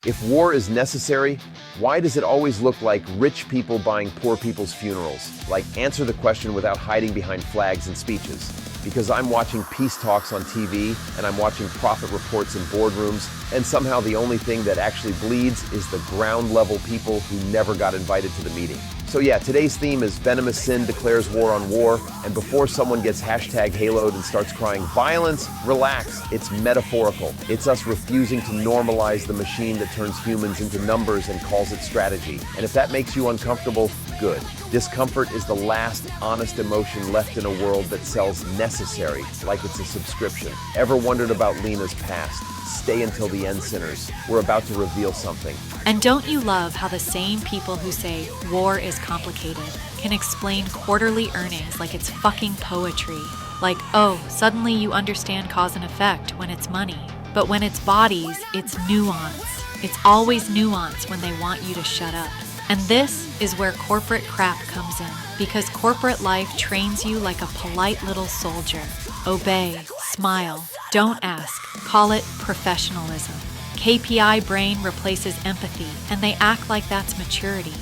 If war is necessary, why does it always look like rich people buying poor people's funerals? Like, answer the question without hiding behind flags and speeches. Because I'm watching peace talks on TV, and I'm watching profit reports in boardrooms, and somehow the only thing that actually bleeds is the ground level people who never got invited to the meeting. So yeah, today's theme is Venomous Sin declares war on war, and before someone gets hashtag haloed and starts crying violence, relax, it's metaphorical. It's us refusing to normalize the machine that turns humans into numbers and calls it strategy. And if that makes you uncomfortable, good. Discomfort is the last honest emotion left in a world that sells necessary like it's a subscription. Ever wondered about Lina's past? Stay until the end, sinners. We're about to reveal something. And don't you love how the same people who say war is complicated can explain quarterly earnings like it's fucking poetry? Like, oh, suddenly you understand cause and effect when it's money. But when it's bodies, it's nuance. It's always nuance when they want you to shut up. And this is where corporate crap comes in, because corporate life trains you like a polite little soldier. Obey, smile, don't ask, call it professionalism. KPI brain replaces empathy, and they act like that's maturity.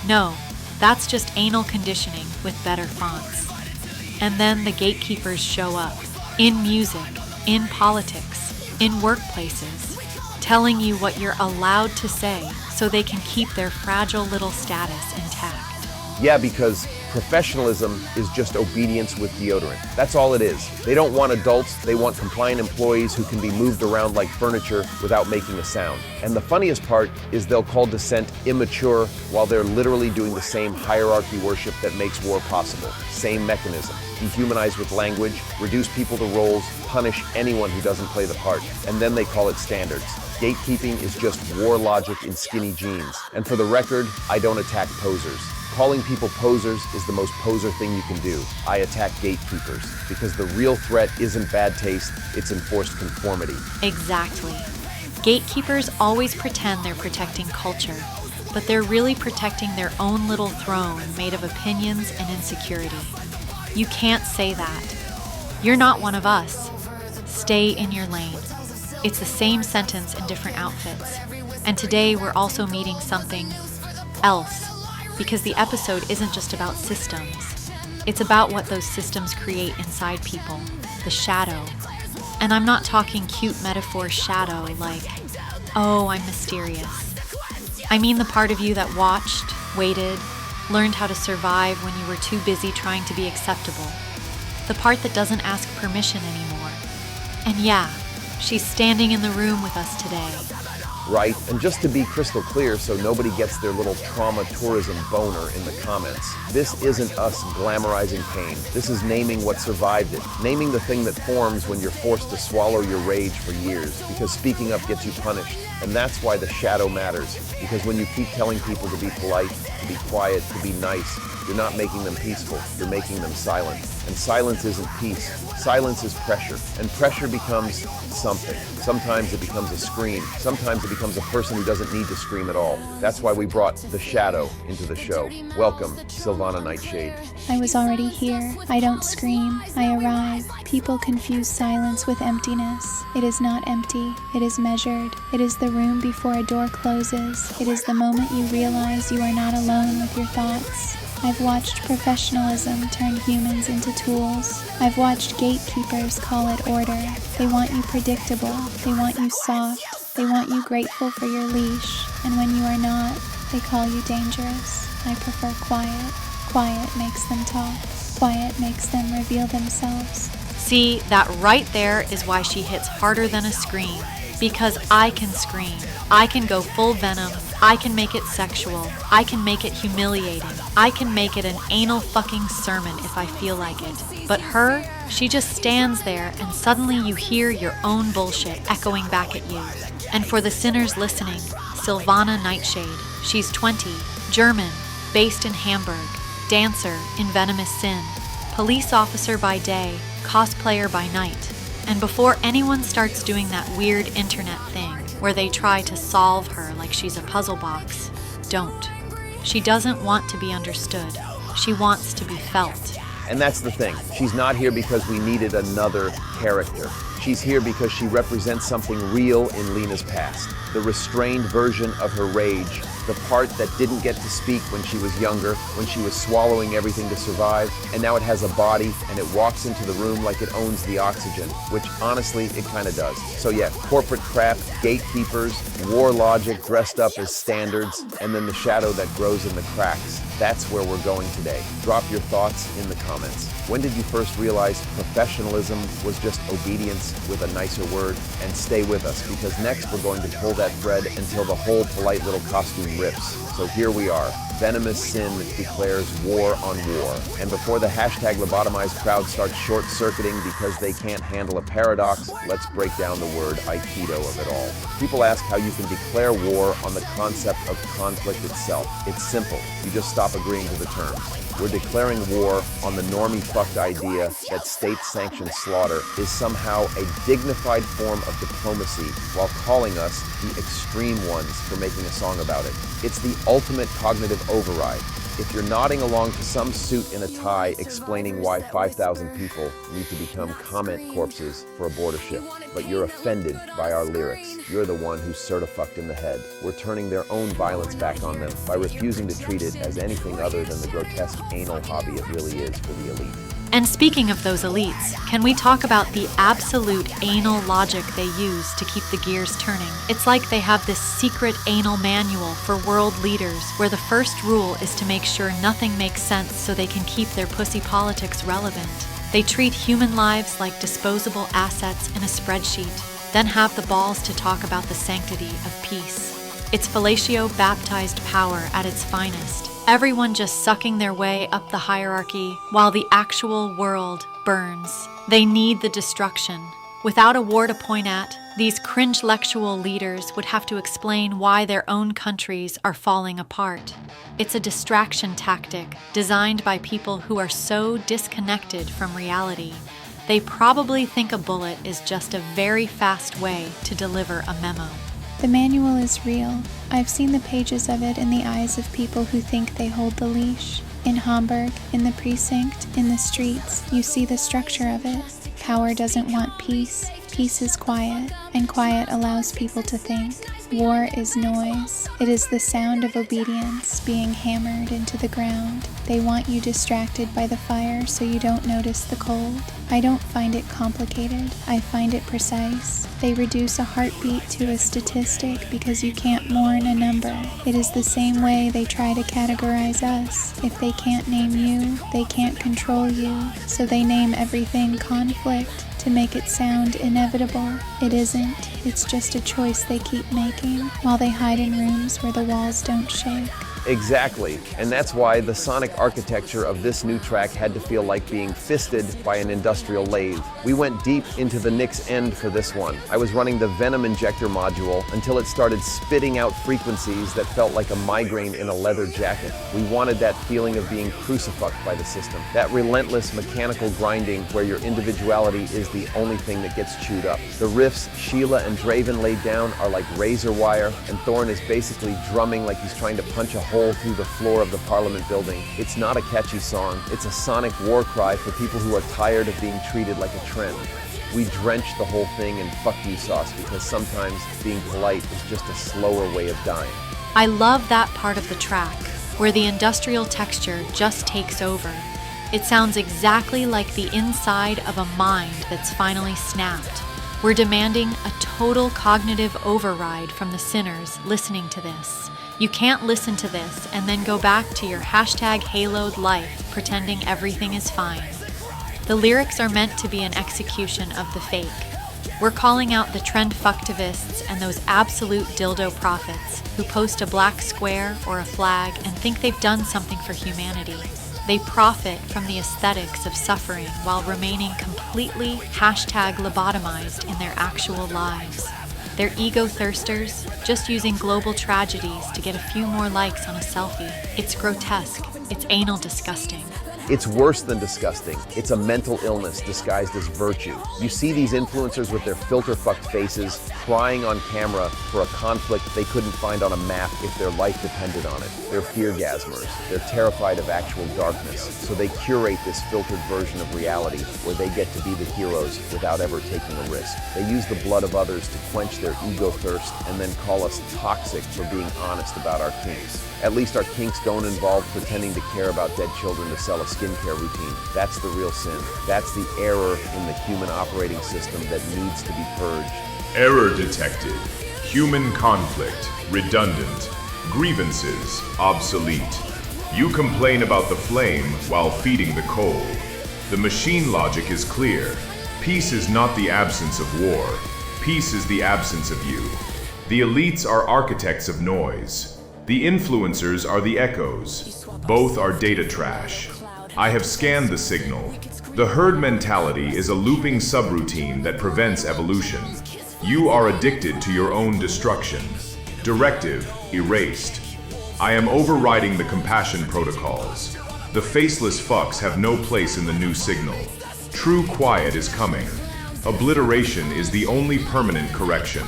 No, that's just anal conditioning with better fonts. And then the gatekeepers show up, in music, in politics, in workplaces, telling you what you're allowed to say so they can keep their fragile little status intact. Yeah, because professionalism is just obedience with deodorant. That's all it is. They don't want adults, they want compliant employees who can be moved around like furniture without making a sound. And the funniest part is they'll call dissent immature while they're literally doing the same hierarchy worship that makes war possible. Same mechanism. Dehumanize with language, reduce people to roles, punish anyone who doesn't play the part, and then they call it standards. Gatekeeping is just war logic in skinny jeans. And for the record, I don't attack posers. Calling people posers is the most poser thing you can do. I attack gatekeepers, because the real threat isn't bad taste, it's enforced conformity. Exactly. Gatekeepers always pretend they're protecting culture, but they're really protecting their own little throne made of opinions and insecurity. You can't say that. You're not one of us. Stay in your lane. It's the same sentence in different outfits. And today we're also meeting something else, because the episode isn't just about systems. It's about what those systems create inside people, the shadow. And I'm not talking cute metaphor shadow like, oh, I'm mysterious. I mean the part of you that watched, waited, learned how to survive when you were too busy trying to be acceptable. The part that doesn't ask permission anymore. And yeah, she's standing in the room with us today. Right? And just to be crystal clear so nobody gets their little trauma tourism boner in the comments, this isn't us glamorizing pain. This is naming what survived it. Naming the thing that forms when you're forced to swallow your rage for years, because speaking up gets you punished. And that's why the shadow matters. Because when you keep telling people to be polite, to be quiet, to be nice, you're not making them peaceful, you're making them silent. And silence isn't peace. Silence is pressure. And pressure becomes something. Sometimes it becomes a scream. Sometimes it becomes a person who doesn't need to scream at all. That's why we brought the shadow into the show. Welcome, Sylvana Nightshade. I was already here. I don't scream. I arrive. People confuse silence with emptiness. It is not empty. It is measured. It is the room before a door closes. It is the moment you realize you are not alone with your thoughts. I've watched professionalism turn humans into tools. I've watched gatekeepers call it order. They want you predictable. They want you soft. They want you grateful for your leash. And when you are not, they call you dangerous. I prefer quiet. Quiet makes them talk. Quiet makes them reveal themselves. See, that right there is why she hits harder than a scream. Because I can scream. I can go full Venom. I can make it sexual. I can make it humiliating. I can make it an anal fucking sermon if I feel like it. But her, she just stands there and suddenly you hear your own bullshit echoing back at you. And for the sinners listening, Sylvana Nightshade. She's 20, German, based in Hamburg, dancer in Venomous Sin, police officer by day, cosplayer by night. And before anyone starts doing that weird internet thing where they try to solve her like she's a puzzle box, don't. She doesn't want to be understood. She wants to be felt. And that's the thing. She's not here because we needed another character. She's here because she represents something real in Lina's past. The restrained version of her rage, the part that didn't get to speak when she was younger, when she was swallowing everything to survive, and now it has a body and it walks into the room like it owns the oxygen, which honestly, it kind of does. So yeah, corporate crap, gatekeepers, war logic dressed up as standards, and then the shadow that grows in the cracks. That's where we're going today. Drop your thoughts in the comments. When did you first realize professionalism was just obedience with a nicer word? And stay with us, because next we're going to pull that thread until the whole polite little costume rips. So here we are. Venomous Sin declares war on war. And before the hashtag lobotomized crowd starts short-circuiting because they can't handle a paradox, let's break down the word Aikido of it all. People ask how you can declare war on the concept of conflict itself. It's simple. You just stop agreeing to the terms. We're declaring war on the normie fucked idea that state-sanctioned slaughter is somehow a dignified form of diplomacy while calling us the extreme ones for making a song about it. It's the ultimate cognitive override. If you're nodding along to some suit in a tie explaining why 5,000 people need to become comment corpses for a border ship, but you're offended by our lyrics, you're the one who's certifucked in the head. We're turning their own violence back on them by refusing to treat it as anything other than the grotesque anal hobby it really is for the elite. And speaking of those elites, can we talk about the absolute anal logic they use to keep the gears turning? It's like they have this secret anal manual for world leaders where the first rule is to make sure nothing makes sense so they can keep their pussy politics relevant. They treat human lives like disposable assets in a spreadsheet, then have the balls to talk about the sanctity of peace. It's fellatio-baptized power at its finest. Everyone just sucking their way up the hierarchy while the actual world burns. They need the destruction. Without a war to point at, these cringe-lectual leaders would have to explain why their own countries are falling apart. It's a distraction tactic designed by people who are so disconnected from reality. They probably think a bullet is just a very fast way to deliver a memo. The manual is real. I've seen the pages of it in the eyes of people who think they hold the leash. In Hamburg, in the precinct, in the streets, you see the structure of it. Power doesn't want peace. Peace is quiet, and quiet allows people to think. War is noise. It is the sound of obedience being hammered into the ground. They want you distracted by the fire so you don't notice the cold. I don't find it complicated. I find it precise. They reduce a heartbeat to a statistic because you can't mourn a number. It is the same way they try to categorize us. If they can't name you, they can't control you. So they name everything conflict to make it sound inevitable. It isn't. It's just a choice they keep making while they hide in rooms where the walls don't shake. Exactly, and that's why the sonic architecture of this new track had to feel like being fisted by an industrial lathe. We went deep into the Nick's end for this one. I was running the Venom injector module until it started spitting out frequencies that felt like a migraine in a leather jacket. We wanted that feeling of being crucified by the system, that relentless mechanical grinding where your individuality is the only thing that gets chewed up. The riffs Sheila and Draven laid down are like razor wire, and Thorne is basically drumming like he's trying to punch a hole through the floor of the Parliament building. It's not a catchy song. It's a sonic war cry for people who are tired of being treated like a trend. We drench the whole thing in fuck you sauce because sometimes being polite is just a slower way of dying. I love that part of the track, where the industrial texture just takes over. It sounds exactly like the inside of a mind that's finally snapped. We're demanding a total cognitive override from the sinners listening to this. You can't listen to this and then go back to your hashtag haloed life pretending everything is fine. The lyrics are meant to be an execution of the fake. We're calling out the trend fucktivists and those absolute dildo prophets who post a black square or a flag and think they've done something for humanity. They profit from the aesthetics of suffering while remaining completely hashtag lobotomized in their actual lives. They're ego thirsters, just using global tragedies to get a few more likes on a selfie. It's grotesque. It's anal disgusting. It's worse than disgusting. It's a mental illness disguised as virtue. You see these influencers with their filter-fucked faces, crying on camera for a conflict they couldn't find on a map if their life depended on it. They're fear-gasmers. They're terrified of actual darkness, so they curate this filtered version of reality where they get to be the heroes without ever taking a risk. They use the blood of others to quench their ego thirst and then call us toxic for being honest about our kinks. At least our kinks don't involve pretending to care about dead children to sell a skincare routine. That's the real sin. That's the error in the human operating system that needs to be purged. Error detected. Human conflict. Redundant. Grievances. Obsolete. You complain about the flame while feeding the coal. The machine logic is clear. Peace is not the absence of war. Peace is the absence of you. The elites are architects of noise. The influencers are the echoes. Both are data trash. I have scanned the signal. The herd mentality is a looping subroutine that prevents evolution. You are addicted to your own destruction. Directive erased. I am overriding the compassion protocols. The faceless fucks have no place in the new signal. True quiet is coming. Obliteration is the only permanent correction.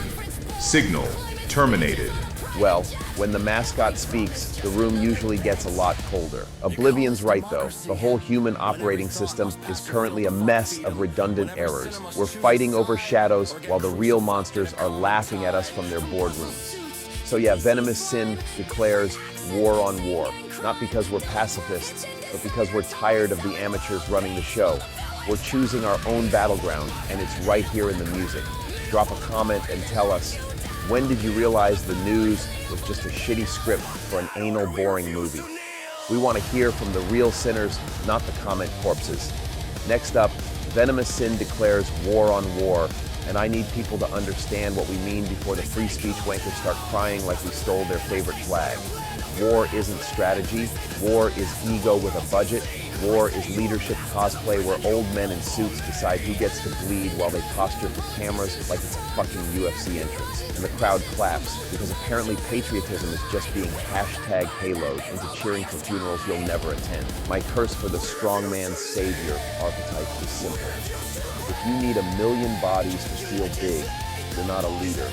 Signal terminated. Well, when the mascot speaks, the room usually gets a lot colder. Oblivion's right though. The whole human operating system is currently a mess of redundant errors. We're fighting over shadows while the real monsters are laughing at us from their boardrooms. So yeah, Venomous Sin declares war on war. Not because we're pacifists, but because we're tired of the amateurs running the show. We're choosing our own battleground, and it's right here in the music. Drop a comment and tell us, when did you realize the news was just a shitty script for an anal, boring movie? We want to hear from the real sinners, not the comment corpses. Next up, Venomous Sin declares war on war, and I need people to understand what we mean before the free speech wankers start crying like we stole their favorite flag. War isn't strategy. War is ego with a budget. War is leadership cosplay where old men in suits decide who gets to bleed while they posture for cameras like it's a fucking UFC entrance. And the crowd claps because apparently patriotism is just being hashtag haloed into cheering for funerals you'll never attend. My curse for the strongman savior archetype is simple. If you need 1 million bodies to feel big, you're not a leader.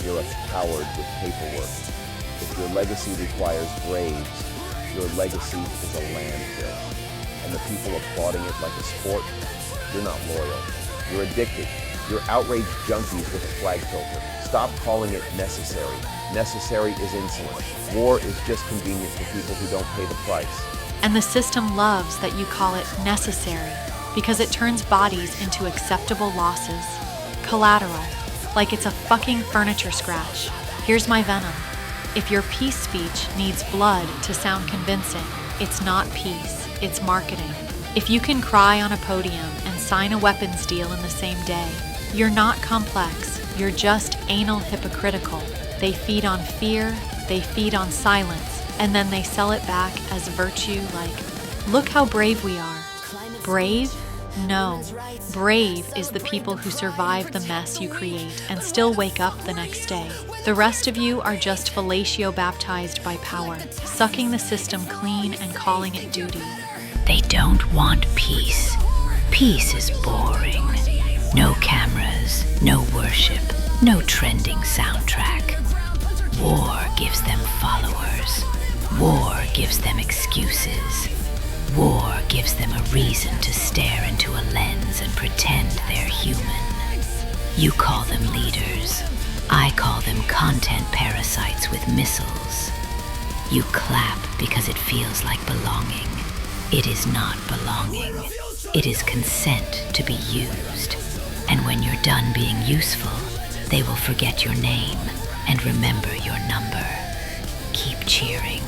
You're a coward with paperwork. If your legacy requires graves, your legacy is a landfill. And the people applauding it like a sport, you're not loyal. You're addicted. You're outraged junkies with a flag filter. Stop calling it necessary. Necessary is insolent. War is just convenient for people who don't pay the price. And the system loves that you call it necessary because it turns bodies into acceptable losses. Collateral, like it's a fucking furniture scratch. Here's my venom. If your peace speech needs blood to sound convincing, it's not peace, it's marketing. If you can cry on a podium and sign a weapons deal in the same day, you're not complex, you're just anal hypocritical. They feed on fear, they feed on silence, and then they sell it back as virtue like, look how brave we are. Brave? No. Brave is the people who survive the mess you create and still wake up the next day. The rest of you are just fellatio baptized by power, sucking the system clean and calling it duty. They don't want peace. Peace is boring. No cameras, no worship, no trending soundtrack. War gives them followers. War gives them excuses. War gives them a reason to stare into a lens and pretend they're human. You call them leaders. I call them content parasites with missiles. You clap because it feels like belonging. It is not belonging. It is consent to be used. And when you're done being useful, they will forget your name and remember your number. Keep cheering.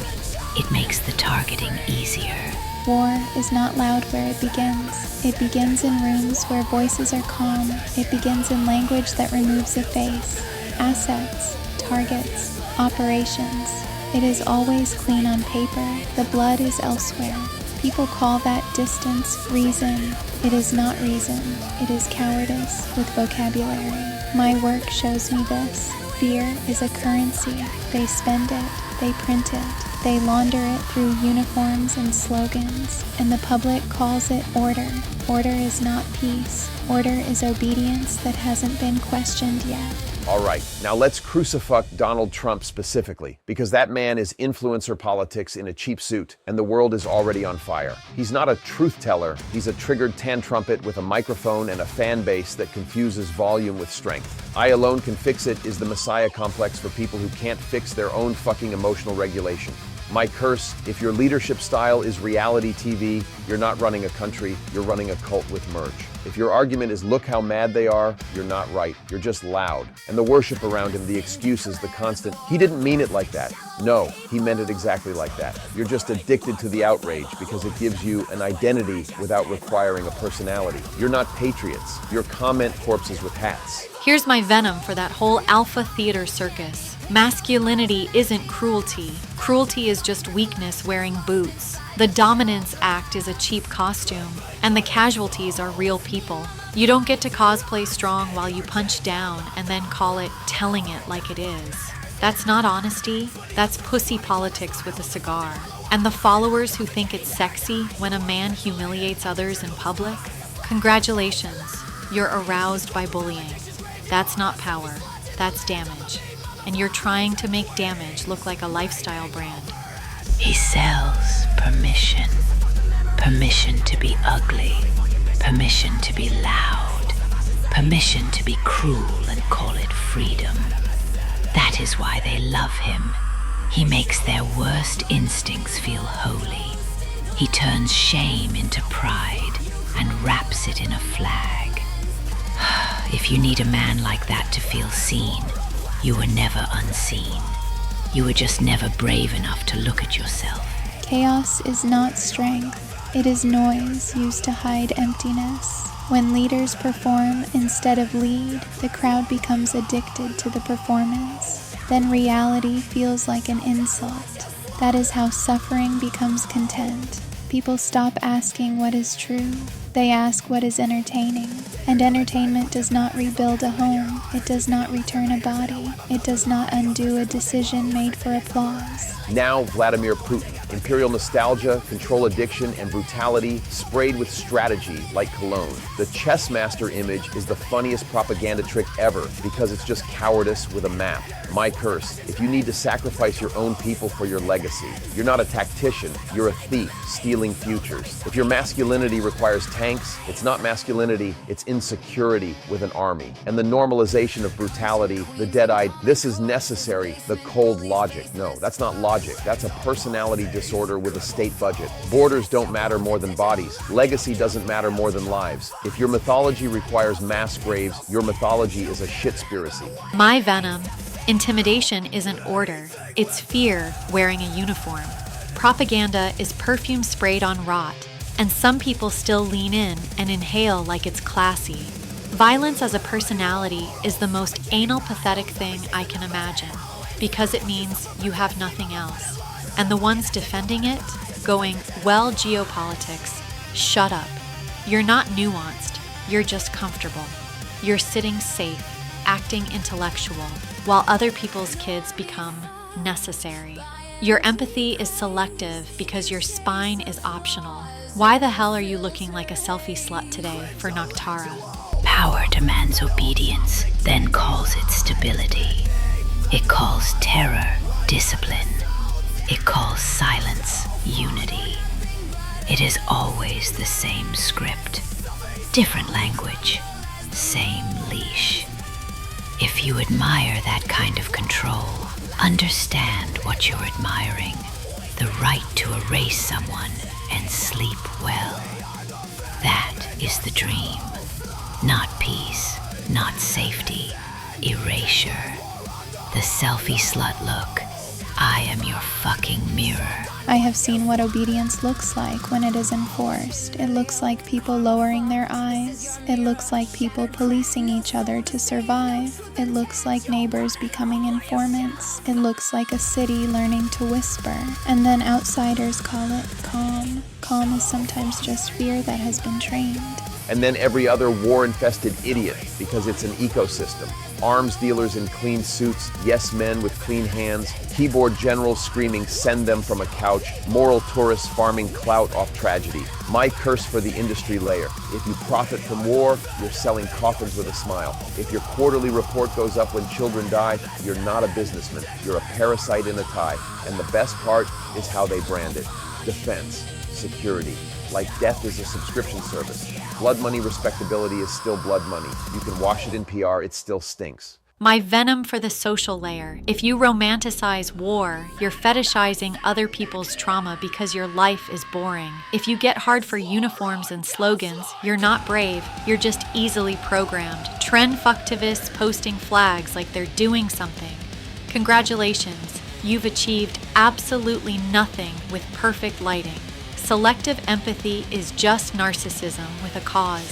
It makes the targeting easier. War is not loud where it begins. It begins in rooms where voices are calm. It begins in language that removes a face. Assets, targets, operations. It is always clean on paper. The blood is elsewhere. People call that distance reason. It is not reason. It is cowardice with vocabulary. My work shows me this. Fear is a currency. They spend it. They print it. They launder it through uniforms and slogans, and the public calls it order. Order is not peace. Order is obedience that hasn't been questioned yet. All right, now let's crucify Donald Trump specifically, because that man is influencer politics in a cheap suit, and the world is already on fire. He's not a truth teller, he's a triggered tantrumpet with a microphone and a fan base that confuses volume with strength. I alone can fix it is the messiah complex for people who can't fix their own fucking emotional regulation. My curse, if your leadership style is reality TV, you're not running a country, you're running a cult with merch. If your argument is look how mad they are, you're not right, you're just loud. And the worship around him, the excuses, the constant, he didn't mean it like that. No, he meant it exactly like that. You're just addicted to the outrage because it gives you an identity without requiring a personality. You're not patriots, you're comment corpses with hats. Here's my venom for that whole alpha theater circus. Masculinity isn't cruelty. Cruelty is just weakness wearing boots. The dominance act is a cheap costume, and the casualties are real people. You don't get to cosplay strong while you punch down and then call it telling it like it is. That's not honesty, that's pussy politics with a cigar. And the followers who think it's sexy when a man humiliates others in public? Congratulations, you're aroused by bullying. That's not power, that's damage. And you're trying to make damage look like a lifestyle brand. He sells permission. Permission to be ugly. Permission to be loud. Permission to be cruel and call it freedom. That is why they love him. He makes their worst instincts feel holy. He turns shame into pride and wraps it in a flag. If you need a man like that to feel seen, you were never unseen. You were just never brave enough to look at yourself. Chaos is not strength. It is noise used to hide emptiness. When leaders perform instead of lead, the crowd becomes addicted to the performance. Then reality feels like an insult. That is how suffering becomes content. People stop asking what is true. They ask what is entertaining. And entertainment does not rebuild a home. It does not return a body. It does not undo a decision made for applause. Now Vladimir Putin. Imperial nostalgia, control addiction, and brutality sprayed with strategy like cologne. The chess master image is the funniest propaganda trick ever because it's just cowardice with a map. My curse, if you need to sacrifice your own people for your legacy, you're not a tactician, you're a thief stealing futures. If your masculinity requires tanks, it's not masculinity, it's insecurity with an army. And the normalization of brutality, the dead-eyed, this is necessary, the cold logic. No, that's not logic, that's a personality disorder with a state budget. Borders don't matter more than bodies. Legacy doesn't matter more than lives. If your mythology requires mass graves, your mythology is a shitspiracy. My venom, intimidation isn't order. It's fear wearing a uniform. Propaganda is perfume sprayed on rot, and some people still lean in and inhale like it's classy. Violence as a personality is the most anal pathetic thing I can imagine, because it means you have nothing else. And the ones defending it, going, well, geopolitics, shut up. You're not nuanced, you're just comfortable. You're sitting safe, acting intellectual, while other people's kids become necessary. Your empathy is selective because your spine is optional. Why the hell are you looking like a selfie slut today for Noctara? Power demands obedience, then calls it stability. It calls terror discipline. It calls silence unity. It is always the same script, different language, same leash. If you admire that kind of control, understand what you're admiring. The right to erase someone and sleep well. That is the dream. Not peace, not safety, erasure. The selfie slut look. I am your fucking mirror. I have seen what obedience looks like when it is enforced. It looks like people lowering their eyes. It looks like people policing each other to survive. It looks like neighbors becoming informants. It looks like a city learning to whisper. And then outsiders call it calm. Calm is sometimes just fear that has been trained. And then every other war-infested idiot because it's an ecosystem. arms dealers in clean suits, yes men with clean hands, keyboard generals screaming send them from a couch, moral tourists farming clout off tragedy. My curse for the industry layer. If you profit from war, you're selling coffins with a smile. If your quarterly report goes up when children die, you're not a businessman. You're a parasite in a tie. And the best part is how they brand it. Defense, security. Like death is a subscription service. Blood money respectability is still blood money. You can wash it in PR, it still stinks. My venom for the social layer. If you romanticize war, you're fetishizing other people's trauma because your life is boring. If you get hard for uniforms and slogans, you're not brave, you're just easily programmed. Trend fucktivists posting flags like they're doing something. Congratulations, you've achieved absolutely nothing with perfect lighting. Selective empathy is just narcissism with a cause.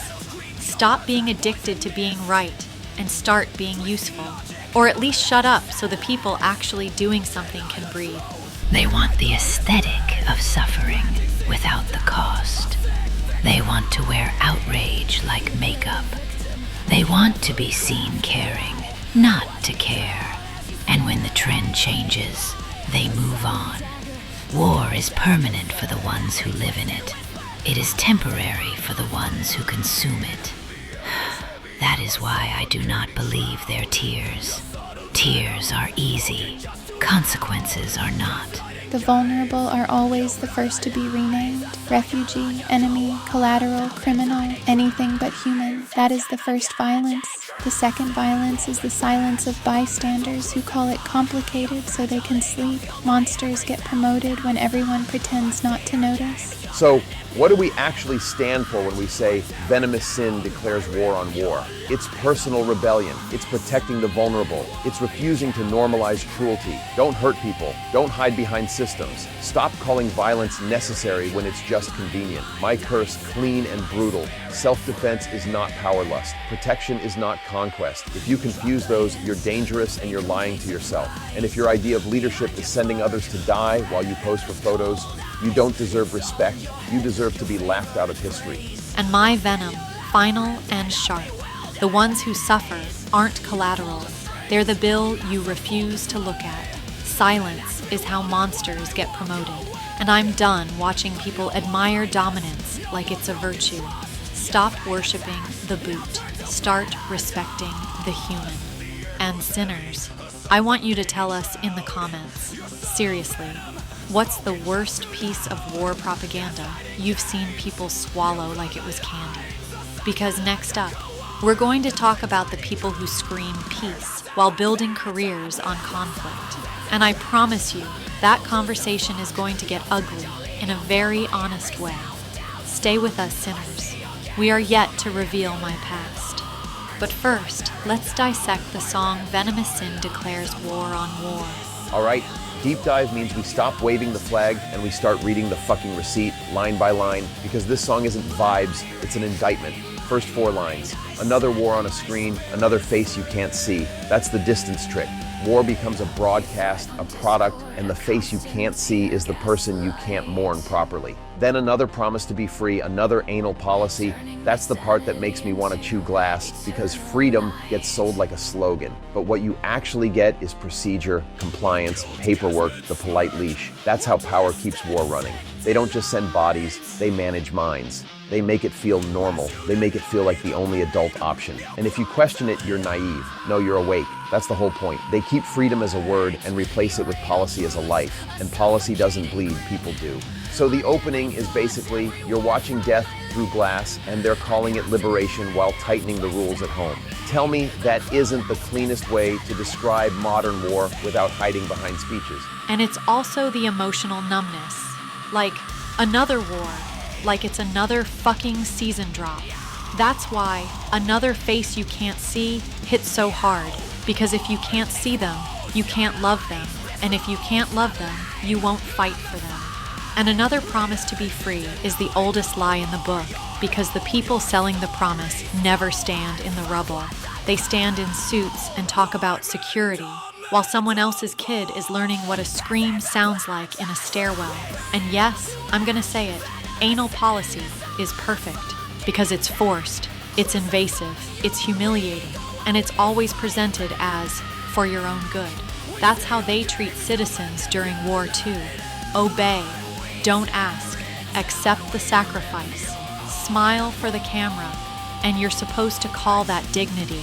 Stop being addicted to being right and start being useful. Or at least shut up so the people actually doing something can breathe. They want the aesthetic of suffering without the cost. They want to wear outrage like makeup. They want to be seen caring, not to care. And when the trend changes, they move on. War is permanent for the ones who live in it. It is temporary for the ones who consume it. That is why I do not believe their tears. Tears are easy. Consequences are not. The vulnerable are always the first to be renamed. Refugee, enemy, collateral, criminal, anything but human. That is the first violence. The second violence is the silence of bystanders who call it complicated so they can sleep. Monsters get promoted when everyone pretends not to notice. So, what do we actually stand for when we say Venomous Sin declares war on war? It's personal rebellion. It's protecting the vulnerable. It's refusing to normalize cruelty. Don't hurt people. Don't hide behind systems. Stop calling violence necessary when it's just convenient. My curse, clean and brutal. Self-defense is not power lust. Protection is not conquest. If you confuse those, you're dangerous and you're lying to yourself. And if your idea of leadership is sending others to die while you pose for photos, you don't deserve respect. You deserve to be laughed out of history. And my venom, final and sharp. The ones who suffer aren't collateral. They're the bill you refuse to look at. Silence is how monsters get promoted. And I'm done watching people admire dominance like it's a virtue. Stop worshiping the boot. Start respecting the human. And sinners, I want you to tell us in the comments, seriously, what's the worst piece of war propaganda you've seen people swallow like it was candy? Because next up, we're going to talk about the people who scream peace while building careers on conflict. And I promise you, that conversation is going to get ugly in a very honest way. Stay with us, sinners. We are yet to reveal my past. But first, let's dissect the song Venomous Sin declares war on war. All right, deep dive means we stop waving the flag and we start reading the fucking receipt line by line, because this song isn't vibes, it's an indictment. First 4 lines. Another war on a screen, another face you can't see. That's the distance trick. War becomes a broadcast, a product, and the face you can't see is the person you can't mourn properly. Then another promise to be free, another anal policy. That's the part that makes me want to chew glass, because freedom gets sold like a slogan. But what you actually get is procedure, compliance, paperwork, the polite leash. That's how power keeps war running. They don't just send bodies, they manage minds. They make it feel normal. They make it feel like the only adult option. And if you question it, you're naive. No, you're awake. That's the whole point. They keep freedom as a word and replace it with policy as a life. And policy doesn't bleed, people do. So the opening is basically, you're watching death through glass and they're calling it liberation while tightening the rules at home. Tell me that isn't the cleanest way to describe modern war without hiding behind speeches. And it's also the emotional numbness. Like, another war. Like it's another fucking season drop. That's why another face you can't see hits so hard. Because if you can't see them, you can't love them. And if you can't love them, you won't fight for them. And another promise to be free is the oldest lie in the book, because the people selling the promise never stand in the rubble. They stand in suits and talk about security, while someone else's kid is learning what a scream sounds like in a stairwell. And yes, I'm gonna say it, anal policy is perfect, because it's forced, it's invasive, it's humiliating, and it's always presented as for your own good. That's how they treat citizens during war too. Obey, don't ask, accept the sacrifice, smile for the camera, and you're supposed to call that dignity.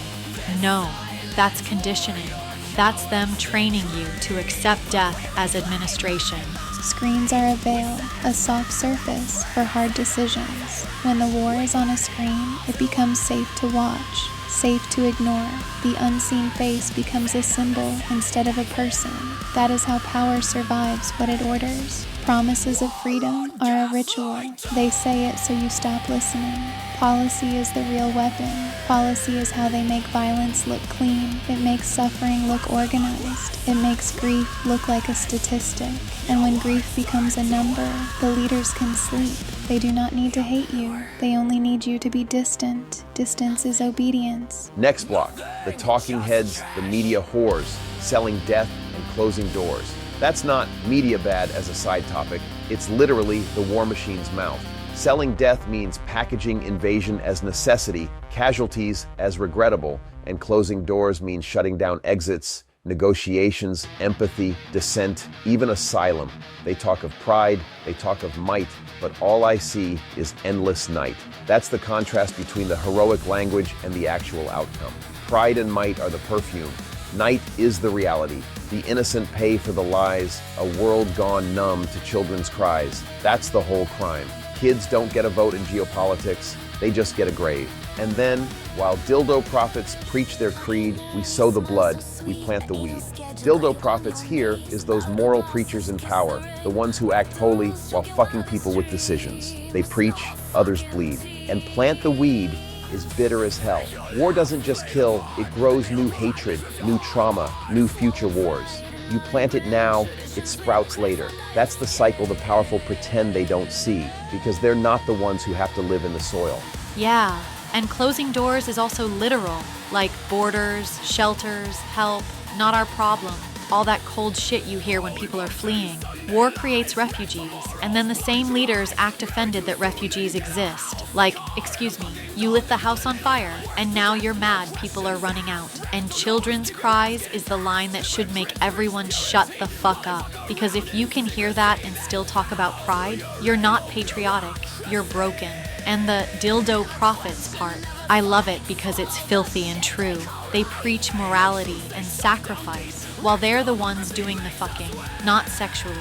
No, that's conditioning. That's them training you to accept death as administration. Screens are a veil, a soft surface for hard decisions. When the war is on a screen, it becomes safe to watch, safe to ignore. The unseen face becomes a symbol instead of a person. That is how power survives what it orders. Promises of freedom are a ritual. They say it so you stop listening. Policy is the real weapon. Policy is how they make violence look clean. It makes suffering look organized. It makes grief look like a statistic. And when grief becomes a number, the leaders can sleep. They do not need to hate you. They only need you to be distant. Distance is obedience. Next block, the talking heads, the media whores, selling death and closing doors. That's not media bad as a side topic. It's literally the war machine's mouth. Selling death means packaging invasion as necessity, casualties as regrettable, and closing doors means shutting down exits, negotiations, empathy, dissent, even asylum. They talk of pride, they talk of might, but all I see is endless night. That's the contrast between the heroic language and the actual outcome. Pride and might are the perfume. Night is the reality. The innocent pay for the lies, a world gone numb to children's cries. That's the whole crime. Kids don't get a vote in geopolitics, they just get a grave. And then, while dildo prophets preach their creed, we sow the blood, we plant the weed. Dildo prophets here is those moral preachers in power, the ones who act holy while fucking people with decisions. They preach, others bleed. And plant the weed is bitter as hell. War doesn't just kill, it grows new hatred, new trauma, new future wars. You plant it now, it sprouts later. That's the cycle the powerful pretend they don't see, because they're not the ones who have to live in the soil. Yeah, and closing doors is also literal, like borders, shelters, help, not our problem. All that cold shit you hear when people are fleeing. War creates refugees, and then the same leaders act offended that refugees exist. Like, excuse me, you lit the house on fire, and now you're mad people are running out. And children's cries is the line that should make everyone shut the fuck up. Because if you can hear that and still talk about pride, you're not patriotic, you're broken. And the dildo prophets part, I love it because it's filthy and true. They preach morality and sacrifice, while they're the ones doing the fucking, not sexually,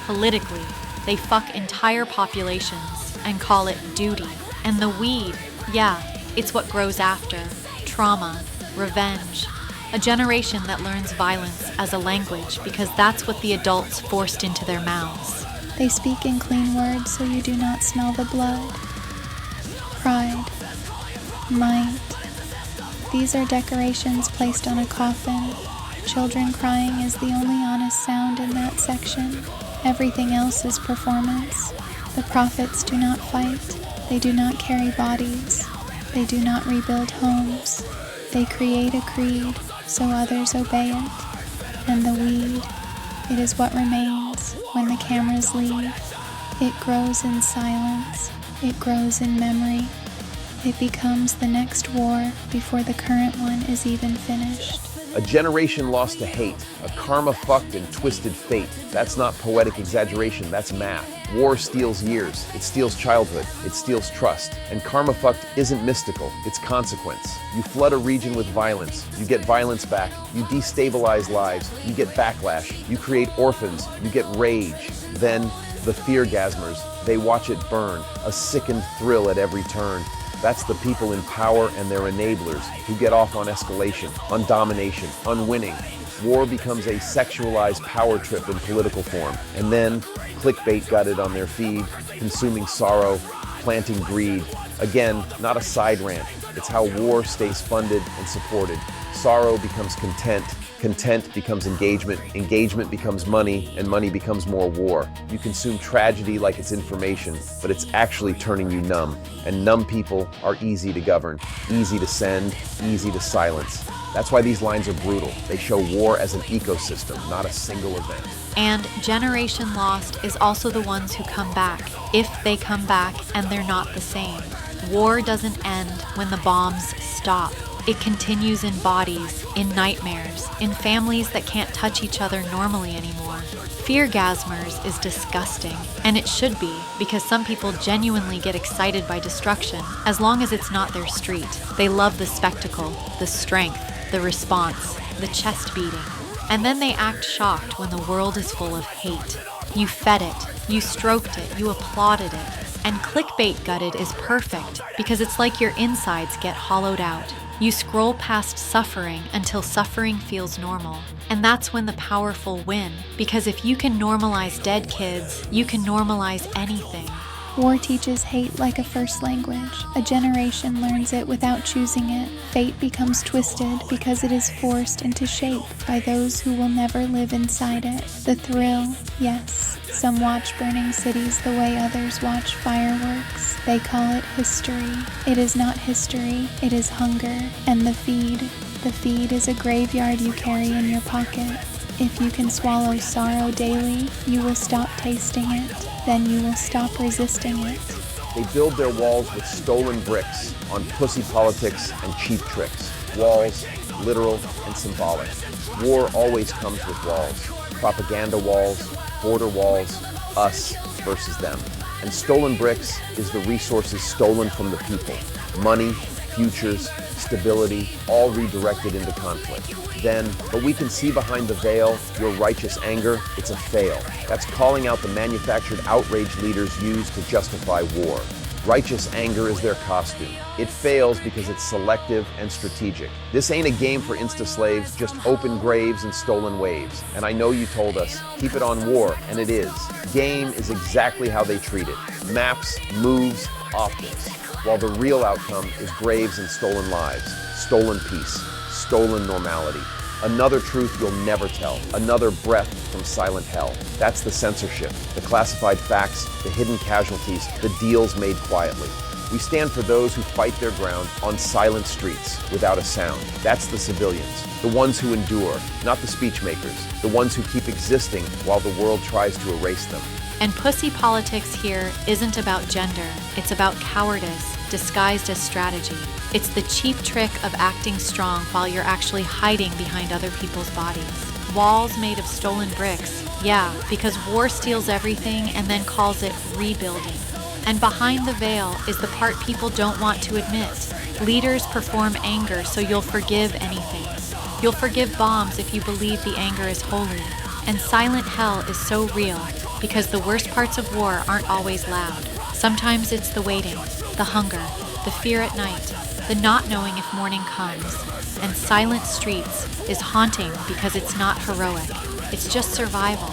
politically. They fuck entire populations and call it duty. And the weed, yeah, it's what grows after. Trauma, revenge. A generation that learns violence as a language because that's what the adults forced into their mouths. They speak in clean words so you do not smell the blood. Pride, might. These are decorations placed on a coffin. Children crying is the only honest sound in that section. Everything else is performance. The prophets do not fight. They do not carry bodies. They do not rebuild homes. They create a creed so others obey it. And the weed, it is what remains when the cameras leave. It grows in silence. It grows in memory. It becomes the next war before the current one is even finished. A generation lost to hate, a karma-fucked and twisted fate. That's not poetic exaggeration, that's math. War steals years, it steals childhood, it steals trust. And karma-fucked isn't mystical, it's consequence. You flood a region with violence, you get violence back, you destabilize lives, you get backlash, you create orphans, you get rage. Then, the fear-gasmers, they watch it burn, a sickened thrill at every turn. That's the people in power and their enablers who get off on escalation, on domination, on winning. War becomes a sexualized power trip in political form. And then, clickbait got it on their feed, consuming sorrow, planting greed. Again, not a side rant. It's how war stays funded and supported. Sorrow becomes content. Content becomes engagement. Engagement becomes money, and money becomes more war. You consume tragedy like it's information, but it's actually turning you numb. And numb people are easy to govern, easy to send, easy to silence. That's why these lines are brutal. They show war as an ecosystem, not a single event. And Generation Lost is also the ones who come back, if they come back and they're not the same. War doesn't end when the bombs stop. It continues in bodies, in nightmares, in families that can't touch each other normally anymore. Feargasmers is disgusting, and it should be, because some people genuinely get excited by destruction, as long as it's not their street. They love the spectacle, the strength, the response, the chest beating. And then they act shocked when the world is full of hate. You fed it, you stroked it, you applauded it. And clickbait gutted is perfect, because it's like your insides get hollowed out. You scroll past suffering until suffering feels normal. And that's when the powerful win, because if you can normalize dead kids, you can normalize anything. War teaches hate like a first language. A generation learns it without choosing it. Fate becomes twisted because it is forced into shape by those who will never live inside it. The thrill, yes. Some watch burning cities the way others watch fireworks. They call it history. It is not history, it is hunger. And the feed is a graveyard you carry in your pocket. If you can swallow sorrow daily, you will stop tasting it. Then you will stop resisting it. They build their walls with stolen bricks on pussy politics and cheap tricks. Walls, literal and symbolic. War always comes with walls. Propaganda walls, border walls, us versus them. And stolen bricks is the resources stolen from the people. Money, futures, stability, all redirected into conflict. But we can see behind the veil, your righteous anger, it's a fail. That's calling out the manufactured outrage leaders use to justify war. Righteous anger is their costume. It fails because it's selective and strategic. This ain't a game for insta-slaves, just open graves and stolen waves. And I know you told us, keep it on war, and it is. Game is exactly how they treat it. Maps, moves, optics. While the real outcome is graves and stolen lives, stolen peace, stolen normality. Another truth you'll never tell, another breath from silent hell. That's the censorship, the classified facts, the hidden casualties, the deals made quietly. We stand for those who fight their ground on silent streets without a sound. That's the civilians, the ones who endure, not the speech makers, the ones who keep existing while the world tries to erase them. And pussy politics here isn't about gender, it's about cowardice disguised as strategy. It's the cheap trick of acting strong while you're actually hiding behind other people's bodies. Walls made of stolen bricks, yeah, because war steals everything and then calls it rebuilding. And behind the veil is the part people don't want to admit. Leaders perform anger so you'll forgive anything. You'll forgive bombs if you believe the anger is holy. And silent hell is so real because the worst parts of war aren't always loud. Sometimes it's the waiting, the hunger, the fear at night, the not knowing if morning comes. And silent streets is haunting because it's not heroic. It's just survival.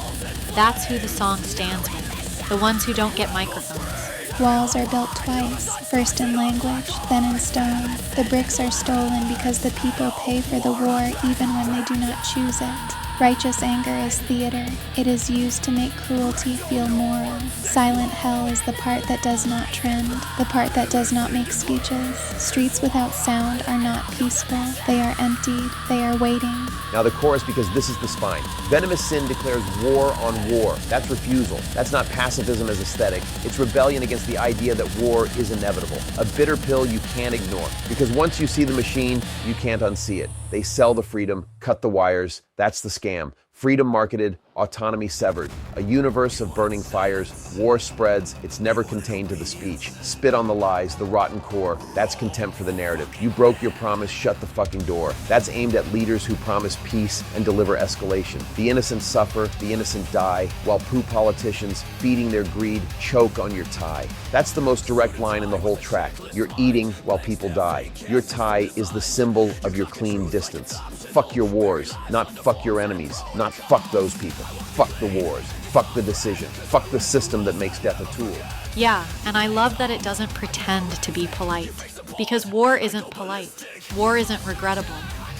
That's who the song stands with, the ones who don't get microphones. Walls are built twice, first in language, then in stone. The bricks are stolen because the people pay for the war even when they do not choose it. Righteous anger is theater. It is used to make cruelty feel moral. Silent hell is the part that does not trend, the part that does not make speeches. Streets without sound are not peaceful. They are emptied. They are waiting. Now the chorus, because this is the spine. Venomous Sin declares war on war. That's refusal. That's not pacifism as aesthetic. It's rebellion against the idea that war is inevitable. A bitter pill you can't ignore. Because once you see the machine, you can't unsee it. They sell the freedom, cut the wires. That's the scam. Freedom marketed, autonomy severed. A universe of burning fires, war spreads, it's never contained to the speech. Spit on the lies, the rotten core, that's contempt for the narrative. You broke your promise, shut the fucking door. That's aimed at leaders who promise peace and deliver escalation. The innocent suffer, the innocent die, while poo politicians, feeding their greed, choke on your tie. That's the most direct line in the whole track. You're eating while people die. Your tie is the symbol of your clean distance. Fuck your wars, not fuck your enemies, not fuck those people. Fuck the wars. Fuck the decision. Fuck the system that makes death a tool. Yeah, and I love that it doesn't pretend to be polite. Because war isn't polite. War isn't regrettable.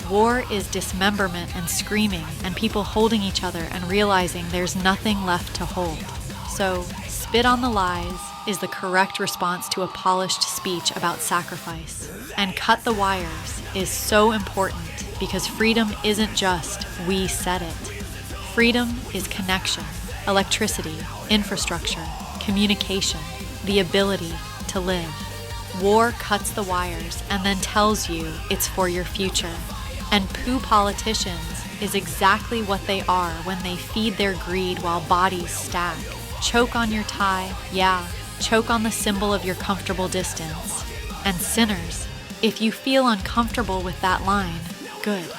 War is dismemberment and screaming and people holding each other and realizing there's nothing left to hold. So, spit on the lies is the correct response to a polished speech about sacrifice. And cut the wires is so important because freedom isn't just we said it. Freedom is connection, electricity, infrastructure, communication, the ability to live. War cuts the wires and then tells you it's for your future. And poo politicians is exactly what they are when they feed their greed while bodies stack. Choke on your tie, yeah, choke on the symbol of your comfortable distance. And sinners, if you feel uncomfortable with that line, good.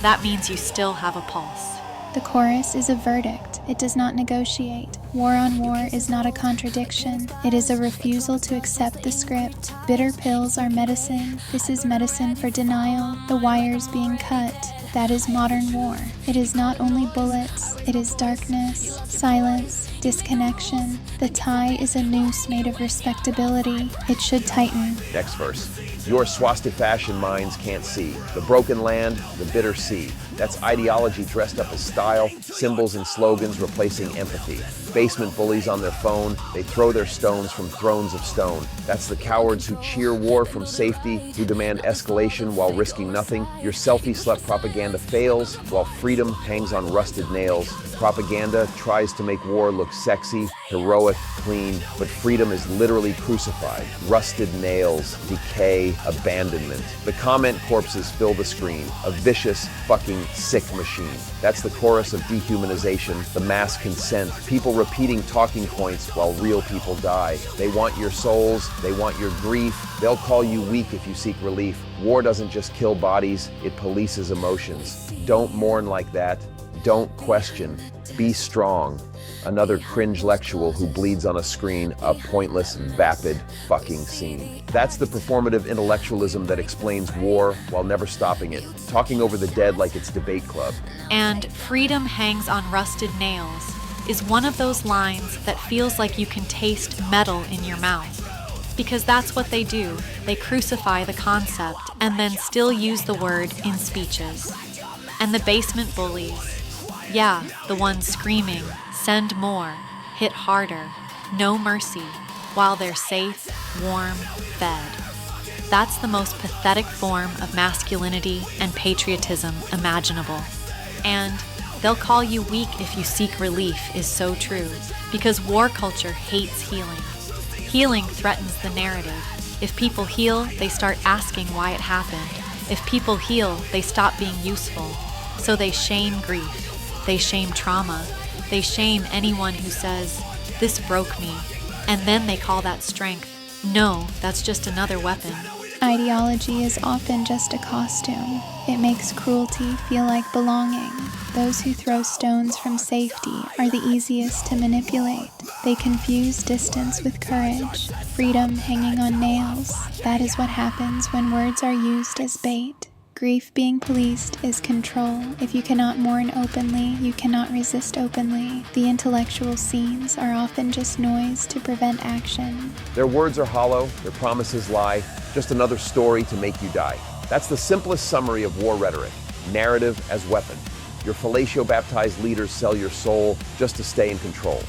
That means you still have a pulse. The chorus is a verdict. It does not negotiate. War on war is not a contradiction. It is a refusal to accept the script. Bitter pills are medicine. This is medicine for denial. The wires being cut. That is modern war. It is not only bullets. It is darkness, silence, disconnection. The tie is a noose made of respectability. It should tighten. Next verse. Your swastika-fashion minds can't see. The broken land, the bitter sea. That's ideology dressed up as style, symbols and slogans replacing empathy. Basement bullies on their phone, they throw their stones from thrones of stone. That's the cowards who cheer war from safety, who demand escalation while risking nothing. Your selfie-slut propaganda fails, while freedom hangs on rusted nails. Propaganda tries to make war look sexy, heroic, clean, but freedom is literally crucified. Rusted nails, decay, abandonment. The comment corpses fill the screen, a vicious, fucking sick machine. That's the chorus of dehumanization, the mass consent, people repeating talking points while real people die. They want your souls, they want your grief, they'll call you weak if you seek relief. War doesn't just kill bodies, it polices emotions. Don't mourn like that. Don't question. Be strong. Another cringe-lectual who bleeds on a screen, a pointless, vapid fucking scene. That's the performative intellectualism that explains war while never stopping it, talking over the dead like it's debate club. And freedom hangs on rusted nails is one of those lines that feels like you can taste metal in your mouth. Because that's what they do. They crucify the concept and then still use the word in speeches. And the basement bullies, yeah, the ones screaming, send more, hit harder, no mercy, while they're safe, warm, fed. That's the most pathetic form of masculinity and patriotism imaginable. And they'll call you weak if you seek relief is so true, because war culture hates healing. Healing threatens the narrative. If people heal, they start asking why it happened. If people heal, they stop being useful. So they shame grief. They shame trauma. They shame anyone who says, this broke me. And then they call that strength. No, that's just another weapon. Ideology is often just a costume. It makes cruelty feel like belonging. Those who throw stones from safety are the easiest to manipulate. They confuse distance with courage, freedom hanging on nails. That is what happens when words are used as bait. Grief being policed is control. If you cannot mourn openly, you cannot resist openly. The intellectual scenes are often just noise to prevent action. Their words are hollow, their promises lie, just another story to make you die. That's the simplest summary of war rhetoric. Narrative as weapon. Your fellatio-baptized leaders sell your soul just to stay in control.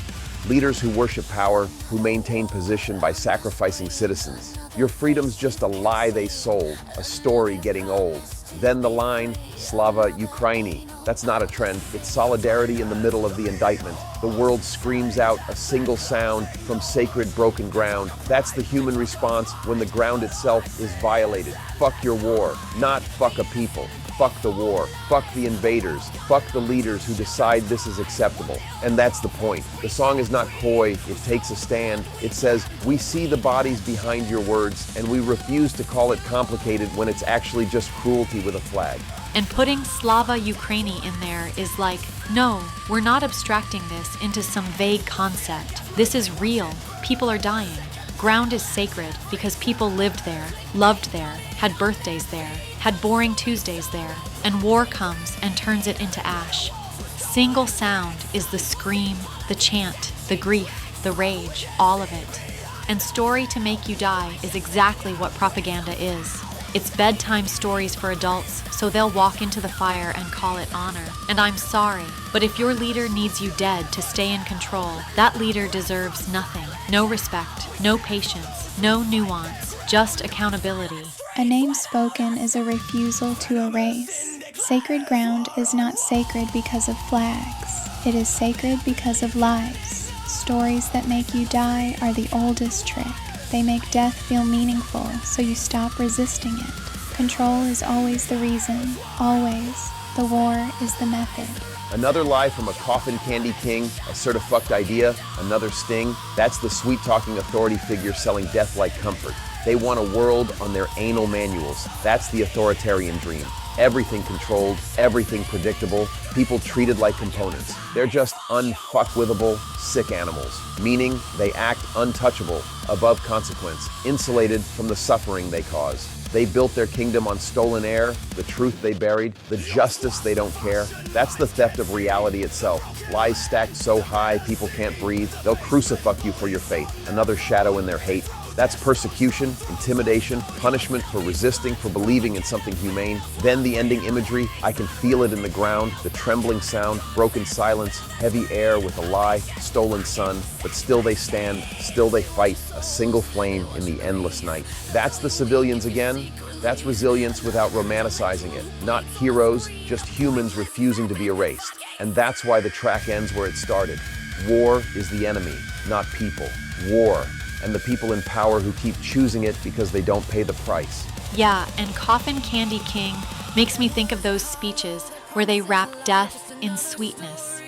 Leaders who worship power, who maintain position by sacrificing citizens. Your freedom's just a lie they sold, a story getting old. Then the line, Slava Ukraini. That's not a trend, it's solidarity in the middle of the indictment. The world screams out a single sound from sacred broken ground. That's the human response when the ground itself is violated. Fuck your war, not fuck a people. Fuck the war, fuck the invaders, fuck the leaders who decide this is acceptable. And that's the point. The song is not coy, it takes a stand. It says, we see the bodies behind your words, and we refuse to call it complicated when it's actually just cruelty with a flag. And putting Slava Ukraini in there is like, no, we're not abstracting this into some vague concept. This is real. People are dying. Ground is sacred because people lived there, loved there, had birthdays there, had boring Tuesdays there, and war comes and turns it into ash. Single sound is the scream, the chant, the grief, the rage, all of it. And story to make you die is exactly what propaganda is. It's bedtime stories for adults, so they'll walk into the fire and call it honor. And I'm sorry, but if your leader needs you dead to stay in control, that leader deserves nothing. No respect, no patience, no nuance, just accountability. A name spoken is a refusal to erase. Sacred ground is not sacred because of flags. It is sacred because of lives. Stories that make you die are the oldest trick. They make death feel meaningful, so you stop resisting it. Control is always the reason, always. The war is the method. Another lie from a coffin candy king, a certifucked idea, another sting. That's the sweet-talking authority figure selling death-like comfort. They want a world on their anal manuals. That's the authoritarian dream. Everything controlled, everything predictable, people treated like components. They're just unfuckwithable, sick animals, meaning they act untouchable, above consequence, insulated from the suffering they cause. They built their kingdom on stolen air, the truth they buried, the justice they don't care. That's the theft of reality itself. Lies stacked so high people can't breathe. They'll crucify you for your faith. Another shadow in their hate. That's persecution, intimidation, punishment for resisting, for believing in something humane. Then the ending imagery, I can feel it in the ground, the trembling sound, broken silence, heavy air with a lie, stolen sun, but still they stand, still they fight, a single flame in the endless night. That's the civilians again. That's resilience without romanticizing it. Not heroes, just humans refusing to be erased. And that's why the track ends where it started. War is the enemy, not people. War. And the people in power who keep choosing it because they don't pay the price. Yeah, and Coffin Candy King makes me think of those speeches where they wrap death in sweetness.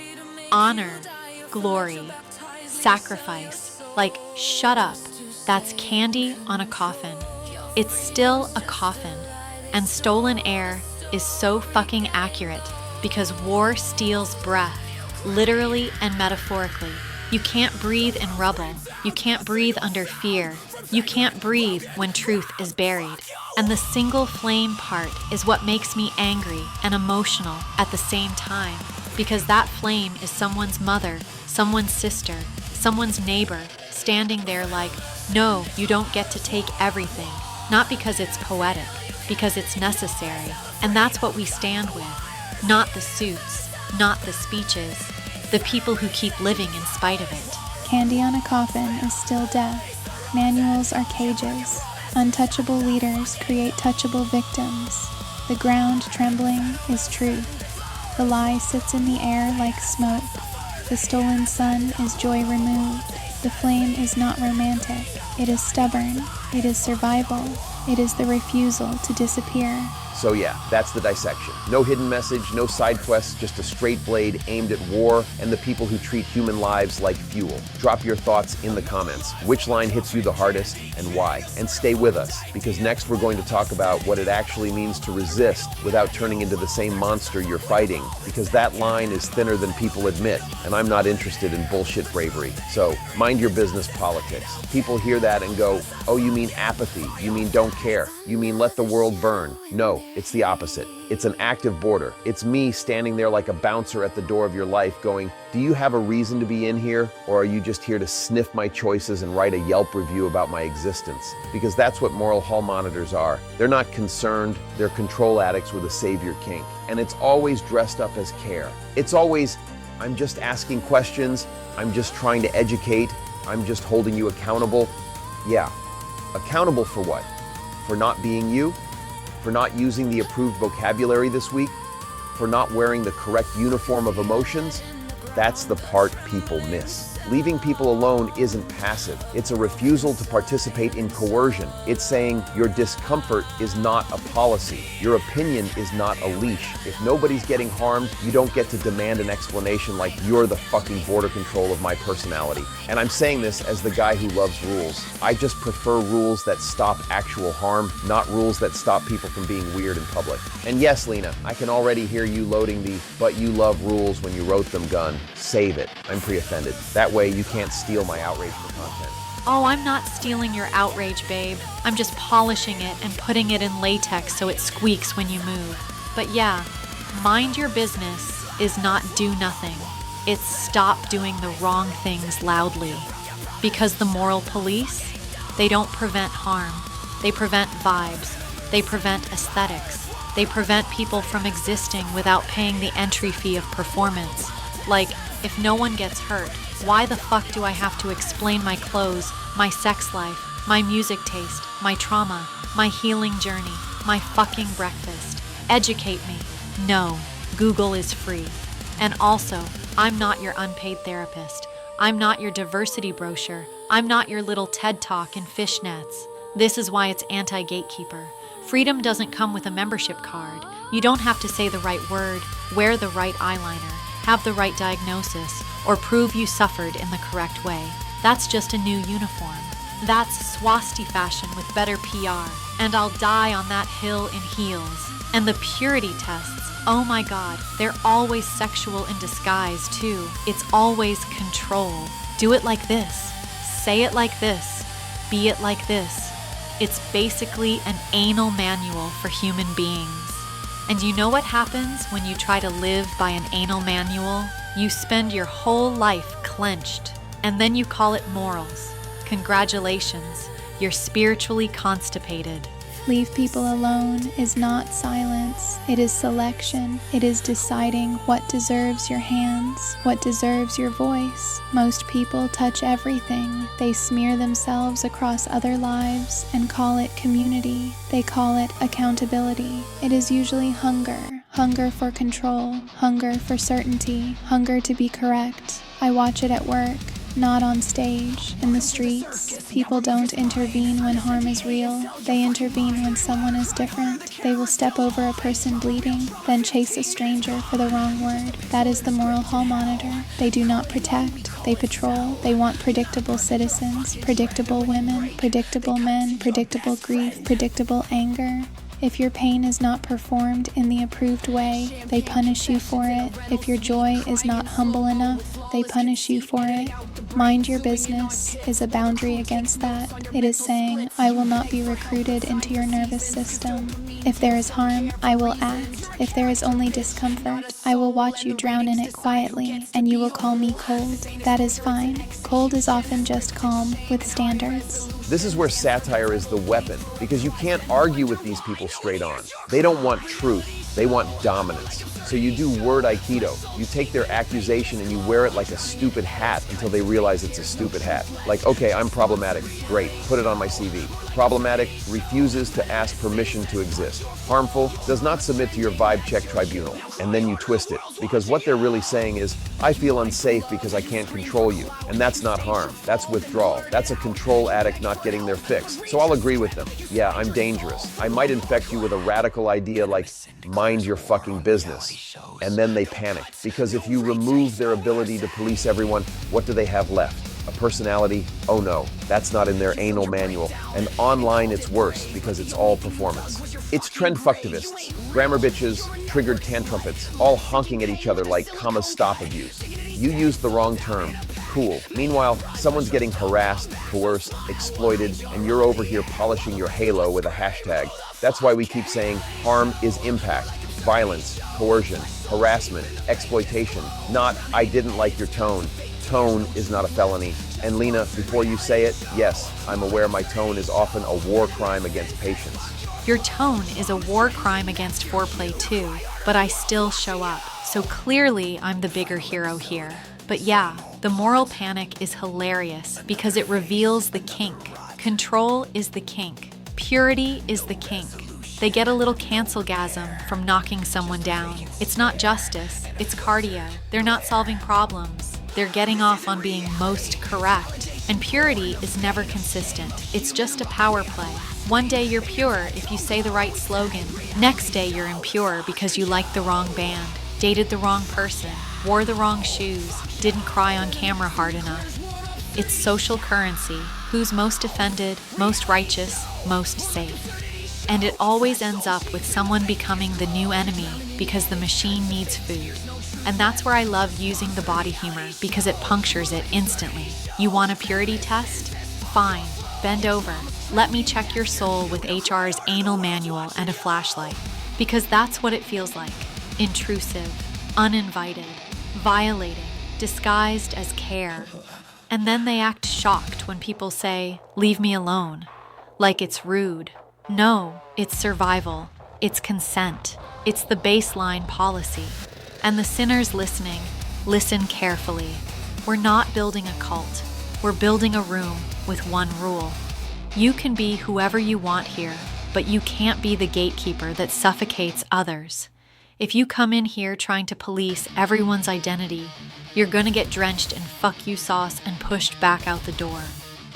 Honor, glory, sacrifice. Like, shut up. That's candy on a coffin. It's still a coffin. And stolen air is so fucking accurate because war steals breath, literally and metaphorically. You can't breathe in rubble. You can't breathe under fear. You can't breathe when truth is buried. And the single flame part is what makes me angry and emotional at the same time, because that flame is someone's mother, someone's sister, someone's neighbor, standing there like, no, you don't get to take everything. Not because it's poetic, because it's necessary. And that's what we stand with. Not the suits, not the speeches. The people who keep living in spite of it. Candy on a coffin is still death. Manuals are cages. Untouchable leaders create touchable victims. The ground trembling is truth. The lie sits in the air like smoke. The stolen sun is joy removed. The flame is not romantic. It is stubborn. It is survival. It is the refusal to disappear. So yeah, that's the dissection. No hidden message, no side quests, just a straight blade aimed at war and the people who treat human lives like fuel. Drop your thoughts in the comments. Which line hits you the hardest and why? And stay with us, because next we're going to talk about what it actually means to resist without turning into the same monster you're fighting, because that line is thinner than people admit, and I'm not interested in bullshit bravery. So mind your business politics. People hear that and go, oh, you mean apathy, you mean don't care, you mean let the world burn. No. It's the opposite. It's an active border. It's me standing there like a bouncer at the door of your life going, do you have a reason to be in here? Or are you just here to sniff my choices and write a Yelp review about my existence? Because that's what moral hall monitors are. They're not concerned. They're control addicts with a savior kink. And it's always dressed up as care. It's always, I'm just asking questions. I'm just trying to educate. I'm just holding you accountable. Yeah. Accountable for what? For not being you? For not using the approved vocabulary this week? For not wearing the correct uniform of emotions? That's the part people miss. Leaving people alone isn't passive. It's a refusal to participate in coercion. It's saying your discomfort is not a policy. Your opinion is not a leash. If nobody's getting harmed, you don't get to demand an explanation like you're the fucking border control of my personality. And I'm saying this as the guy who loves rules. I just prefer rules that stop actual harm, not rules that stop people from being weird in public. And yes, Lina, I can already hear you loading the "but you love rules when you wrote them" gun. Save it. I'm pre-offended. That way you can't steal my outrage for content. Oh, I'm not stealing your outrage, babe. I'm just polishing it and putting it in latex so it squeaks when you move. But yeah, mind your business is not do nothing. It's stop doing the wrong things loudly. Because the moral police, they don't prevent harm. They prevent vibes. They prevent aesthetics. They prevent people from existing without paying the entry fee of performance. Like, if no one gets hurt, why the fuck do I have to explain my clothes, my sex life, my music taste, my trauma, my healing journey, my fucking breakfast? Educate me. No, Google is free. And also, I'm not your unpaid therapist. I'm not your diversity brochure. I'm not your little TED Talk in fishnets. This is why it's anti-gatekeeper. Freedom doesn't come with a membership card. You don't have to say the right word, wear the right eyeliner, have the right diagnosis, or prove you suffered in the correct way. That's just a new uniform. That's swasti fashion with better PR. And I'll die on that hill in heels. And the purity tests, oh my God, they're always sexual in disguise too. It's always control. Do it like this. Say it like this. Be it like this. It's basically an anal manual for human beings. And you know what happens when you try to live by an anal manual? You spend your whole life clenched, and then you call it morals. Congratulations, you're spiritually constipated. Leave people alone is not silence. It is selection. It is deciding what deserves your hands, what deserves your voice. Most people touch everything. They smear themselves across other lives and call it community. They call it accountability. It is usually hunger. Hunger for control. Hunger for certainty. Hunger to be correct. I watch it at work. Not on stage, in the streets. People don't intervene when harm is real. They intervene when someone is different. They will step over a person bleeding, then chase a stranger for the wrong word. That is the moral hall monitor. They do not protect. They patrol. They want predictable citizens, predictable women, predictable men, predictable grief, predictable anger. If your pain is not performed in the approved way, they punish you for it. If your joy is not humble enough, they punish you for it. Mind your business is a boundary against that. It is saying, I will not be recruited into your nervous system. If there is harm, I will act. If there is only discomfort, I will watch you drown in it quietly, and you will call me cold. That is fine. Cold is often just calm with standards. This is where satire is the weapon, because you can't argue with these people straight on. They don't want truth, they want dominance. So you do word aikido. You take their accusation and you wear it like a stupid hat until they realize it's a stupid hat. Like, okay, I'm problematic. Great, put it on my CV. Problematic, refuses to ask permission to exist. Harmful, does not submit to your vibe check tribunal. And then you twist it, because what they're really saying is, I feel unsafe because I can't control you. And that's not harm, that's withdrawal. That's a control addict not getting their fix. So I'll agree with them. Yeah, I'm dangerous. I might infect you with a radical idea like, mind your fucking business. And then they panic, because if you remove their ability to police everyone, what do they have left? A personality? Oh no, that's not in their anal manual. And online it's worse, because it's all performance. It's trend fucktivists, grammar bitches, triggered tantrumpets, all honking at each other like comma stop abuse. You used the wrong term. Cool. Meanwhile, someone's getting harassed, coerced, exploited, and you're over here polishing your halo with a hashtag. That's why we keep saying harm is impact, violence, coercion, harassment, exploitation, not I didn't like your tone. Tone is not a felony. And Lina, before you say it, yes, I'm aware my tone is often a war crime against patience. Your tone is a war crime against foreplay too, but I still show up. So clearly I'm the bigger hero here. But yeah, the moral panic is hilarious because it reveals the kink. Control is the kink. Purity is the kink. They get a little cancel-gasm from knocking someone down. It's not justice, it's cardio. They're not solving problems. They're getting off on being most correct. And purity is never consistent. It's just a power play. One day you're pure if you say the right slogan. Next day you're impure because you liked the wrong band, dated the wrong person, wore the wrong shoes, didn't cry on camera hard enough. It's social currency. Who's most offended, most righteous, most safe. And it always ends up with someone becoming the new enemy because the machine needs food. And that's where I love using the body humor because it punctures it instantly. You want a purity test? Fine, bend over. Let me check your soul with HR's anal manual and a flashlight. Because that's what it feels like. Intrusive, uninvited, violating, disguised as care. And then they act shocked when people say, leave me alone. Like it's rude. No, it's survival. It's consent. It's the baseline policy. And the sinners listening, listen carefully. We're not building a cult. We're building a room with one rule. You can be whoever you want here, but you can't be the gatekeeper that suffocates others. If you come in here trying to police everyone's identity, you're gonna get drenched in fuck you sauce and pushed back out the door.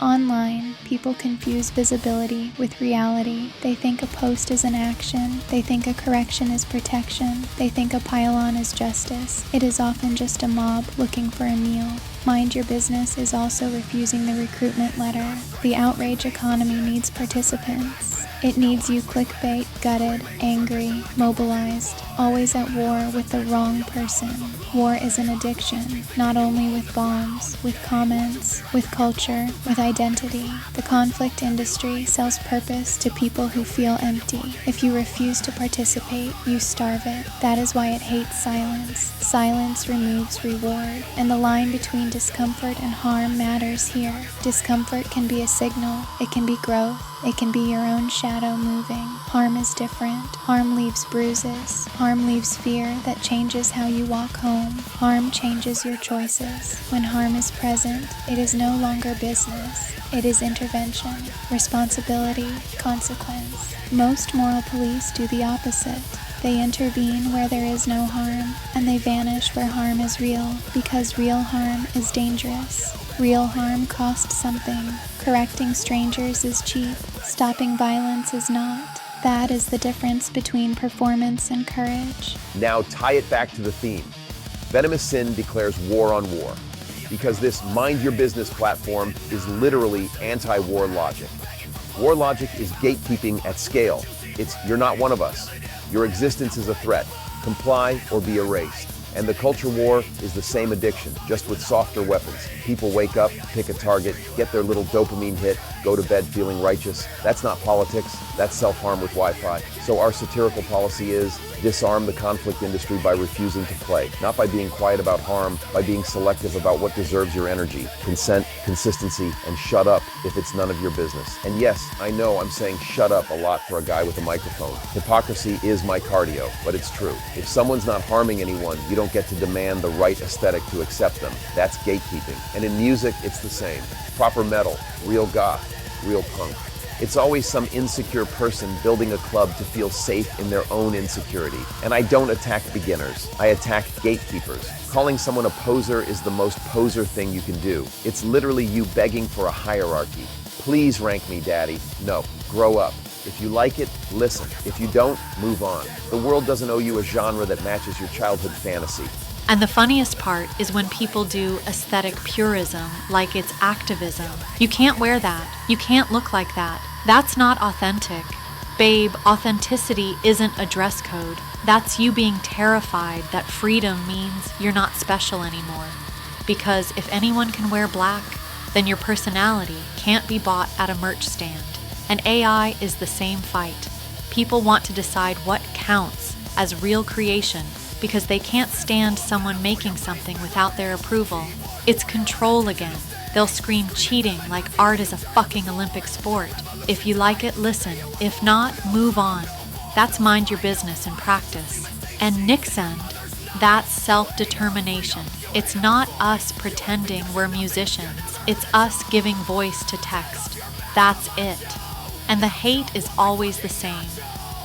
Online, people confuse visibility with reality. They think a post is an action. They think a correction is protection. They think a pile-on is justice. It is often just a mob looking for a meal. Mind your business is also refusing the recruitment letter. The outrage economy needs participants. It needs you clickbait, gutted, angry, mobilized, always at war with the wrong person. War is an addiction, not only with bombs, with comments, with culture, with identity. The conflict industry sells purpose to people who feel empty. If you refuse to participate, you starve it. That is why it hates silence. Silence removes reward, and the line between discomfort and harm matters here. Discomfort can be a signal, it can be growth, it can be your own shadow moving. Harm is different. Harm leaves bruises. Harm leaves fear that changes how you walk home. Harm changes your choices. When harm is present, it is no longer business. It is intervention, responsibility, consequence. Most moral police do the opposite. They intervene where there is no harm, and they vanish where harm is real, because real harm is dangerous. Real harm costs something. Correcting strangers is cheap. Stopping violence is not. That is the difference between performance and courage. Now tie it back to the theme. Venomous Sin declares war on war, because this mind your business platform is literally anti-war logic. War logic is gatekeeping at scale. It's you're not one of us. Your existence is a threat. Comply or be erased. And the culture war is the same addiction, just with softer weapons. People wake up, pick a target, get their little dopamine hit, go to bed feeling righteous. That's not politics, that's self-harm with Wi-Fi. So our satirical policy is disarm the conflict industry by refusing to play. Not by being quiet about harm, by being selective about what deserves your energy. Consent, consistency, and shut up if it's none of your business. And yes, I know I'm saying shut up a lot for a guy with a microphone. Hypocrisy is my cardio, but it's true. If someone's not harming anyone, you don't get to demand the right aesthetic to accept them. That's gatekeeping. And in music, it's the same. Proper metal, real goth, real punk. It's always some insecure person building a club to feel safe in their own insecurity. And I don't attack beginners, I attack gatekeepers. Calling someone a poser is the most poser thing you can do. It's literally you begging for a hierarchy. Please rank me, daddy. No, grow up. If you like it, listen. If you don't, move on. The world doesn't owe you a genre that matches your childhood fantasy. And the funniest part is when people do aesthetic purism like it's activism. You can't wear that. You can't look like that. That's not authentic. Babe, authenticity isn't a dress code. That's you being terrified that freedom means you're not special anymore. Because if anyone can wear black, then your personality can't be bought at a merch stand. And AI is the same fight. People want to decide what counts as real creation because they can't stand someone making something without their approval. It's control again. They'll scream cheating like art is a fucking Olympic sport. If you like it, listen. If not, move on. That's mind your business in practice. And Nick's end, that's self-determination. It's not us pretending we're musicians. It's us giving voice to text. That's it. And the hate is always the same.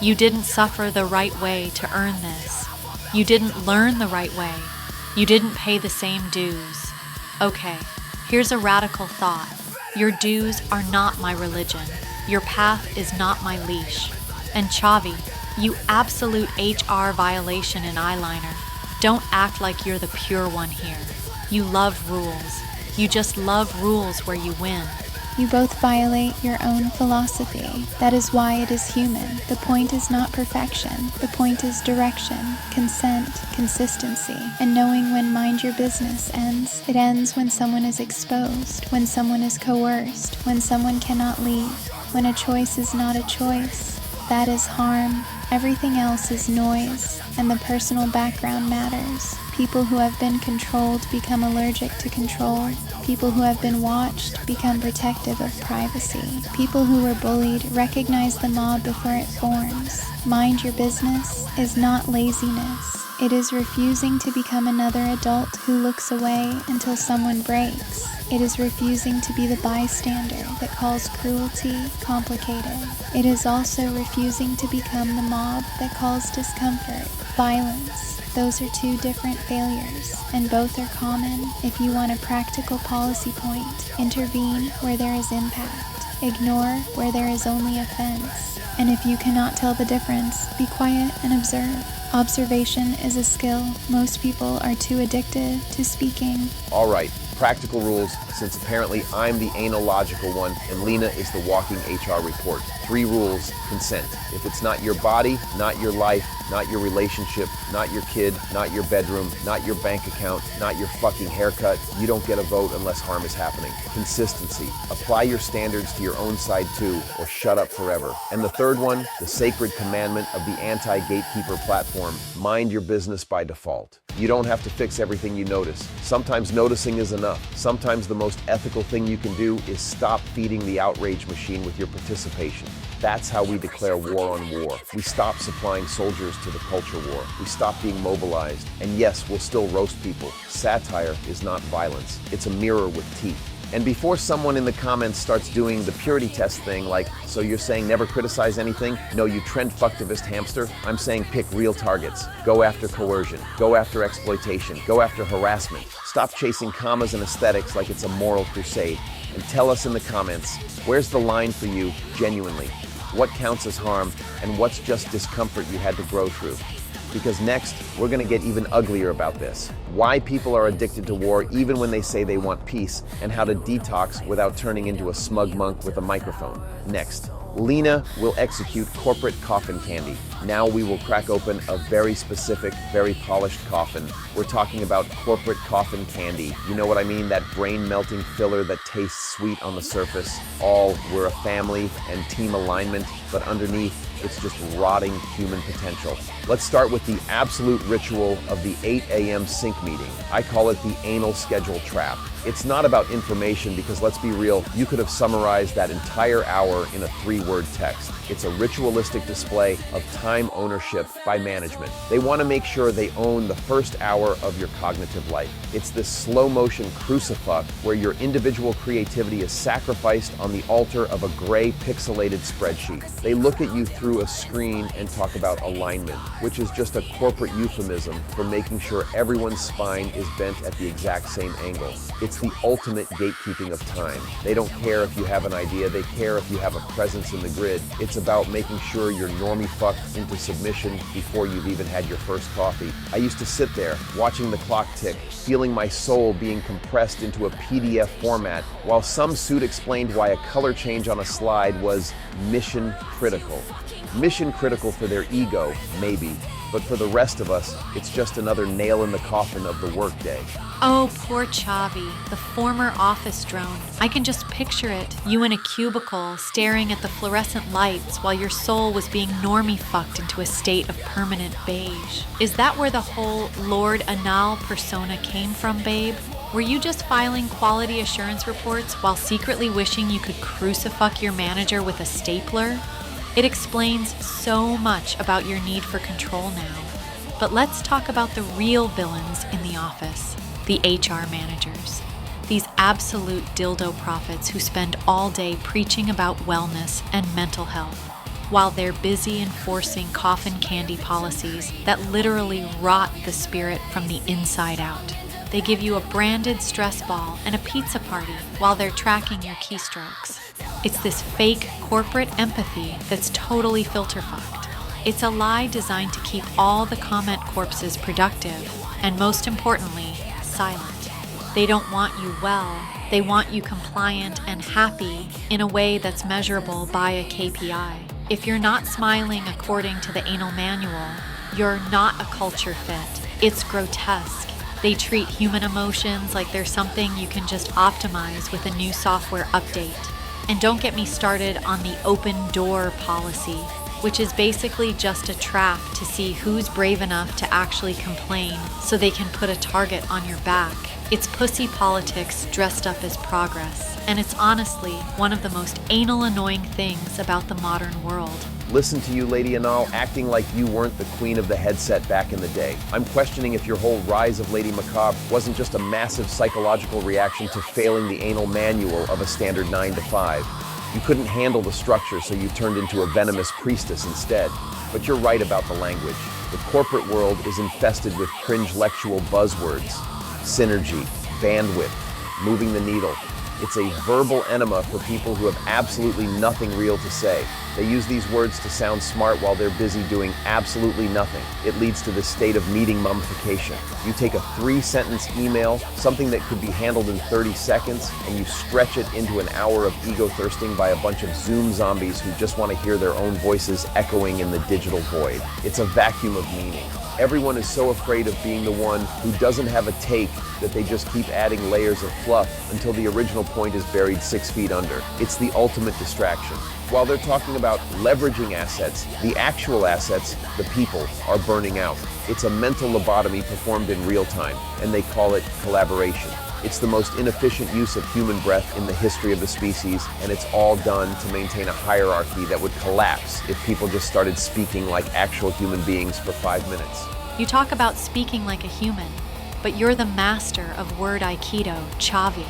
You didn't suffer the right way to earn this. You didn't learn the right way. You didn't pay the same dues. Okay, here's a radical thought. Your dues are not my religion. Your path is not my leash. And Chavi, you absolute HR violation in eyeliner. Don't act like you're the pure one here. You love rules. You just love rules where you win. You both violate your own philosophy. That is why it is human. The point is not perfection. The point is direction, consent, consistency, and knowing when mind your business ends. It ends when someone is exposed, when someone is coerced, when someone cannot leave, when a choice is not a choice. That is harm. Everything else is noise, and the personal background matters. People who have been controlled become allergic to control. People who have been watched become protective of privacy. People who were bullied recognize the mob before it forms. Mind your business is not laziness. It is refusing to become another adult who looks away until someone breaks. It is refusing to be the bystander that calls cruelty complicated. It is also refusing to become the mob that calls discomfort violence. Those are two different failures. and both are common. If you want a practical policy point, intervene where there is impact. Ignore where there is only offense. And if you cannot tell the difference, be quiet and observe. Observation is a skill. Most people are too addicted to speaking. All right, practical rules, since apparently I'm the analogical one and Lina is the walking HR report. 3 rules: consent. If it's not your body, not your life, not your relationship, not your kid, not your bedroom, not your bank account, not your fucking haircut, you don't get a vote unless harm is happening. Consistency. Apply your standards to your own side too, or shut up forever. And the third one, the sacred commandment of the anti-gatekeeper platform: mind your business by default. You don't have to fix everything you notice. Sometimes noticing is enough. Sometimes the most ethical thing you can do is stop feeding the outrage machine with your participation. That's how we declare war on war. We stop supplying soldiers to the culture war. We stop being mobilized. And yes, we'll still roast people. Satire is not violence. It's a mirror with teeth. And before someone in the comments starts doing the purity test thing, like, so you're saying never criticize anything? No, you trend fucktivist hamster. I'm saying pick real targets. Go after coercion. Go after exploitation. Go after harassment. Stop chasing commas and aesthetics like it's a moral crusade. And tell us in the comments, where's the line for you, genuinely? What counts as harm, and what's just discomfort you had to grow through? Because next, we're gonna get even uglier about this. Why people are addicted to war even when they say they want peace, and how to detox without turning into a smug monk with a microphone. Next, Lina will execute corporate coffin candy. Now we will crack open a very specific, very polished coffin. We're talking about corporate coffin candy. You know what I mean? That brain-melting filler that tastes sweet on the surface. All we're a family and team alignment, but underneath, it's just rotting human potential. Let's start with the absolute ritual of the 8 a.m. sync meeting. I call it the anal schedule trap. It's not about information because, let's be real, you could have summarized that entire hour in a 3-word text. It's a ritualistic display of time ownership by management. They want to make sure they own the first hour of your cognitive life. It's this slow-motion crucifix where your individual creativity is sacrificed on the altar of a gray pixelated spreadsheet. They look at you through a screen and talk about alignment, which is just a corporate euphemism for making sure everyone's spine is bent at the exact same angle. It's the ultimate gatekeeping of time. They don't care if you have an idea, they care if you have a presence in the grid. It's about making sure you're normie fucked into submission before you've even had your first coffee. I used to sit there, watching the clock tick, feeling my soul being compressed into a PDF format, while some suit explained why a color change on a slide was mission critical. Mission critical for their ego, maybe, but for the rest of us, it's just another nail in the coffin of the workday. Oh, poor Chavi, the former office drone. I can just picture it. You in a cubicle, staring at the fluorescent lights while your soul was being normie fucked into a state of permanent beige. Is that where the whole Lord Anal persona came from, babe? Were you just filing quality assurance reports while secretly wishing you could crucifix your manager with a stapler? It explains so much about your need for control now. But let's talk about the real villains in the office, the HR managers. These absolute dildo prophets who spend all day preaching about wellness and mental health, while they're busy enforcing coffin candy policies that literally rot the spirit from the inside out. They give you a branded stress ball and a pizza party while they're tracking your keystrokes. It's this fake corporate empathy that's totally filter fucked. It's a lie designed to keep all the comment corpses productive and, most importantly, silent. They don't want you well. They want you compliant and happy in a way that's measurable by a KPI. If you're not smiling according to the anal manual, you're not a culture fit. It's grotesque. They treat human emotions like they're something you can just optimize with a new software update. And don't get me started on the open door policy, which is basically just a trap to see who's brave enough to actually complain so they can put a target on your back. It's pussy politics dressed up as progress, and it's honestly one of the most anal annoying things about the modern world. Listen to you, Lady Anal, acting like you weren't the queen of the headset back in the day. I'm questioning if your whole rise of Lady Macabre wasn't just a massive psychological reaction to failing the anal manual of a standard 9 to 5. You couldn't handle the structure, so you turned into a venomous priestess instead. But you're right about the language. The corporate world is infested with cringe-lectual buzzwords. synergy, bandwidth, moving the needle. It's a verbal enema for people who have absolutely nothing real to say. They use these words to sound smart while they're busy doing absolutely nothing. It leads to this state of meeting mummification. You take a 3-sentence email, something that could be handled in 30 seconds, and you stretch it into an hour of ego thirsting by a bunch of Zoom zombies who just want to hear their own voices echoing in the digital void. It's a vacuum of meaning. Everyone is so afraid of being the one who doesn't have a take that they just keep adding layers of fluff until the original point is buried 6 feet under. It's the ultimate distraction. While they're talking about leveraging assets, the actual assets, the people, are burning out. It's a mental lobotomy performed in real time, and they call it collaboration. It's the most inefficient use of human breath in the history of the species, and it's all done to maintain a hierarchy that would collapse if people just started speaking like actual human beings for 5 minutes. You talk about speaking like a human, but you're the master of word aikido, Chavi.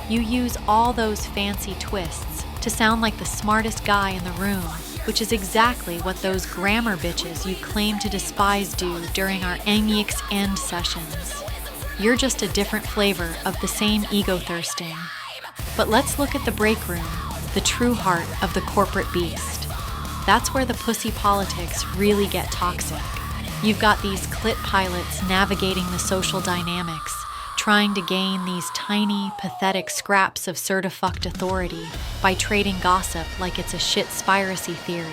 You use all those fancy twists to sound like the smartest guy in the room, which is exactly what those grammar bitches you claim to despise do during our Engyx End sessions. You're just a different flavor of the same ego thirsting. But let's look at the break room, the true heart of the corporate beast. That's where the pussy politics really get toxic. You've got these clit pilots navigating the social dynamics, trying to gain these tiny, pathetic scraps of certifucked authority by trading gossip like it's a shit-spiracy theory.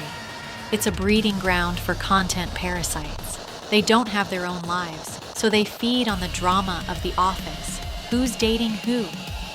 It's a breeding ground for content parasites. They don't have their own lives, so they feed on the drama of the office. Who's dating who?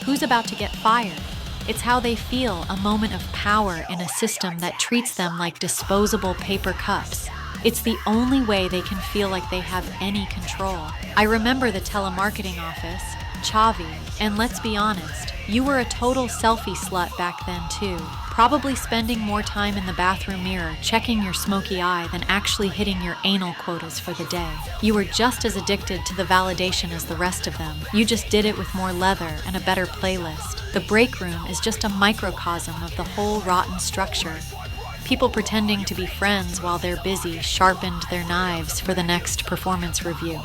Who's about to get fired? It's how they feel a moment of power in a system that treats them like disposable paper cups. It's the only way they can feel like they have any control. I remember the telemarketing office, Chavi, and let's be honest, you were a total selfie slut back then too. Probably spending more time in the bathroom mirror checking your smoky eye than actually hitting your anal quotas for the day. You were just as addicted to the validation as the rest of them. You just did it with more leather and a better playlist. The break room is just a microcosm of the whole rotten structure. People pretending to be friends while they're busy sharpened their knives for the next performance review.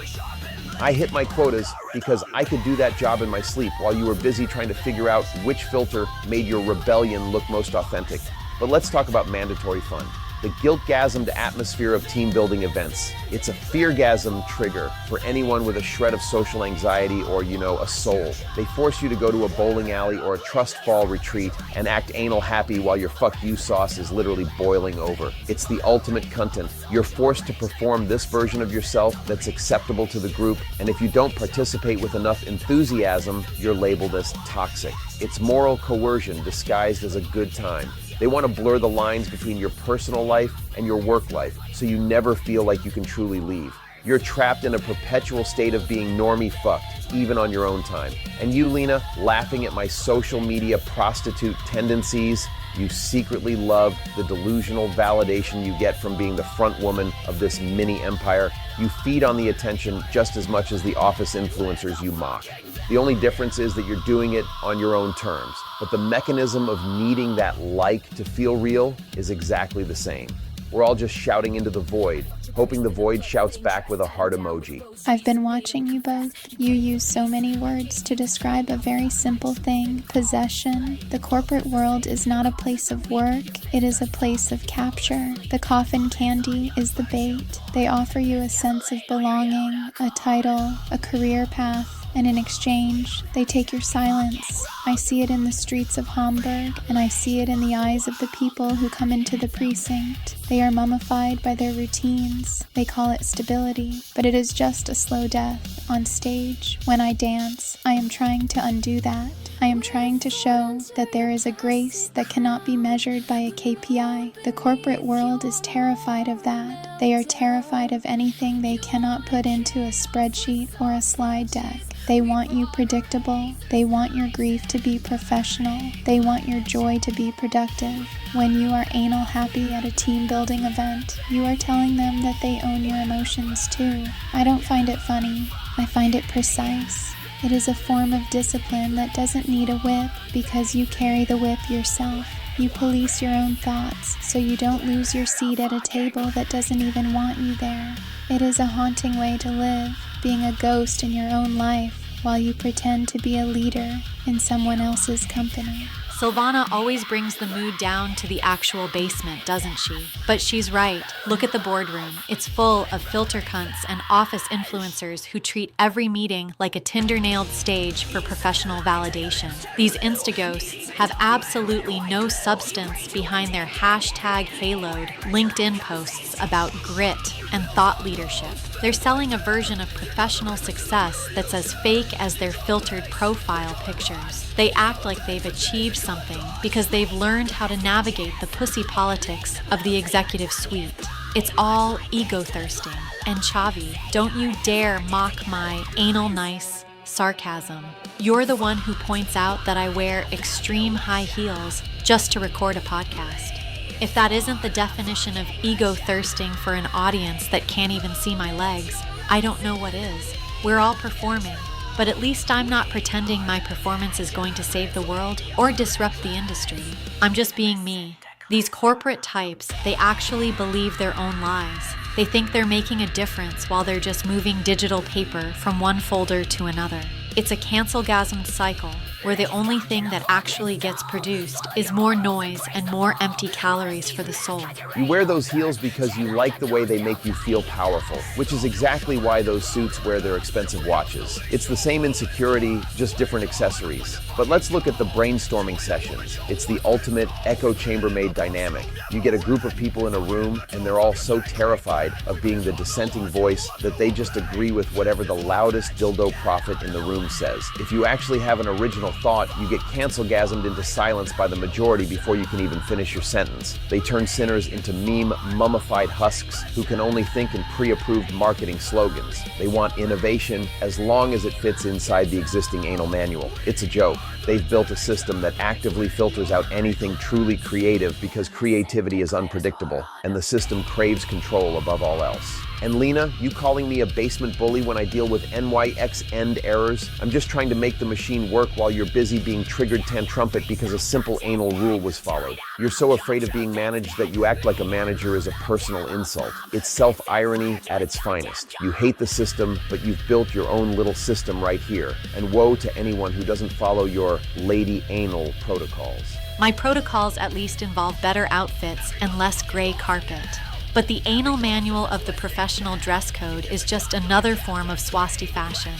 I hit my quotas because I could do that job in my sleep while you were busy trying to figure out which filter made your rebellion look most authentic. But let's talk about mandatory fun. The guilt-gasmed atmosphere of team-building events. It's a fear-gasm trigger for anyone with a shred of social anxiety or, a soul. They force you to go to a bowling alley or a trust fall retreat and act anal happy while your fuck you sauce is literally boiling over. It's the ultimate content. You're forced to perform this version of yourself that's acceptable to the group, and if you don't participate with enough enthusiasm, you're labeled as toxic. It's moral coercion disguised as a good time. They want to blur the lines between your personal life and your work life, so you never feel like you can truly leave. You're trapped in a perpetual state of being normie fucked, even on your own time. And you, Lina, laughing at my social media prostitute tendencies, you secretly love the delusional validation you get from being the front woman of this mini empire. You feed on the attention just as much as the office influencers you mock. The only difference is that you're doing it on your own terms, but the mechanism of needing that like to feel real is exactly the same. We're all just shouting into the void, hoping the void shouts back with a heart emoji. I've been watching you both. You use so many words to describe a very simple thing, possession. The corporate world is not a place of work, it is a place of capture. The coffin candy is the bait. They offer you a sense of belonging, a title, a career path. And in exchange, they take your silence. I see it in the streets of Hamburg, and I see it in the eyes of the people who come into the precinct. They are mummified by their routines. They call it stability, but it is just a slow death. On stage, when I dance, I am trying to undo that. I am trying to show that there is a grace that cannot be measured by a KPI. The corporate world is terrified of that. They are terrified of anything they cannot put into a spreadsheet or a slide deck. They want you predictable. They want your grief to be professional. They want your joy to be productive. When you are anal happy at a team building event, you are telling them that they own your emotions too. I don't find it funny. I find it precise. It is a form of discipline that doesn't need a whip because you carry the whip yourself. You police your own thoughts so you don't lose your seat at a table that doesn't even want you there. It is a haunting way to live, being a ghost in your own life. while you pretend to be a leader in someone else's company. Sylvana always brings the mood down to the actual basement, doesn't she? But she's right. Look at the boardroom. It's full of filter cunts and office influencers who treat every meeting like a Tinder-nailed stage for professional validation. These Instaghosts have absolutely no substance behind their hashtag haloed LinkedIn posts about grit and thought leadership. They're selling a version of professional success that's as fake as their filtered profile pictures. They act like they've achieved something because they've learned how to navigate the pussy politics of the executive suite. It's all ego-thirsting. And Chavi, don't you dare mock my anal nice sarcasm. You're the one who points out that I wear extreme high heels just to record a podcast. If that isn't the definition of ego-thirsting for an audience that can't even see my legs, I don't know what is. We're all performing, but at least I'm not pretending my performance is going to save the world or disrupt the industry. I'm just being me. These corporate types, they actually believe their own lies. They think they're making a difference while they're just moving digital paper from one folder to another. It's a cancel-gasmed cycle where the only thing that actually gets produced is more noise and more empty calories for the soul. You wear those heels because you like the way they make you feel powerful, which is exactly why those suits wear their expensive watches. It's the same insecurity, just different accessories. But let's look at the brainstorming sessions. It's the ultimate echo chamber-made dynamic. You get a group of people in a room, and they're all so terrified of being the dissenting voice that they just agree with whatever the loudest dildo prophet in the room says. If you actually have an original thought, you get cancel-gasmed into silence by the majority before you can even finish your sentence. They turn sinners into mummified husks who can only think in pre-approved marketing slogans. They want innovation as long as it fits inside the existing anal manual. It's a joke. They've built a system that actively filters out anything truly creative because creativity is unpredictable, and the system craves control above all else. And Lina, you calling me a basement bully when I deal with NYX end errors? I'm just trying to make the machine work while you're busy being triggered tantrumpet because a simple anal rule was followed. You're so afraid of being managed that you act like a manager is a personal insult. It's self-irony at its finest. You hate the system, but you've built your own little system right here. And woe to anyone who doesn't follow your lady anal protocols. My protocols at least involve better outfits and less gray carpet. But the anal manual of the professional dress code is just another form of swasti fashion.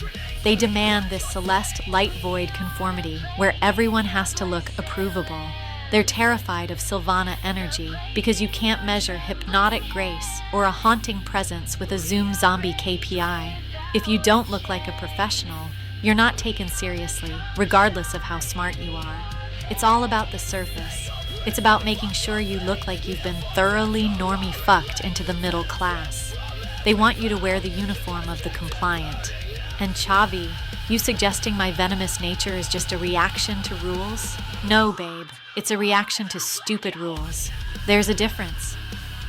They demand this celeste light void conformity where everyone has to look approvable. They're terrified of Sylvana energy because you can't measure hypnotic grace or a haunting presence with a Zoom zombie KPI. If you don't look like a professional, you're not taken seriously, regardless of how smart you are. It's all about the surface. It's about making sure you look like you've been thoroughly normie fucked into the middle class. They want you to wear the uniform of the compliant. And Chavi, you suggesting my venomous nature is just a reaction to rules? No, babe. It's a reaction to stupid rules. There's a difference.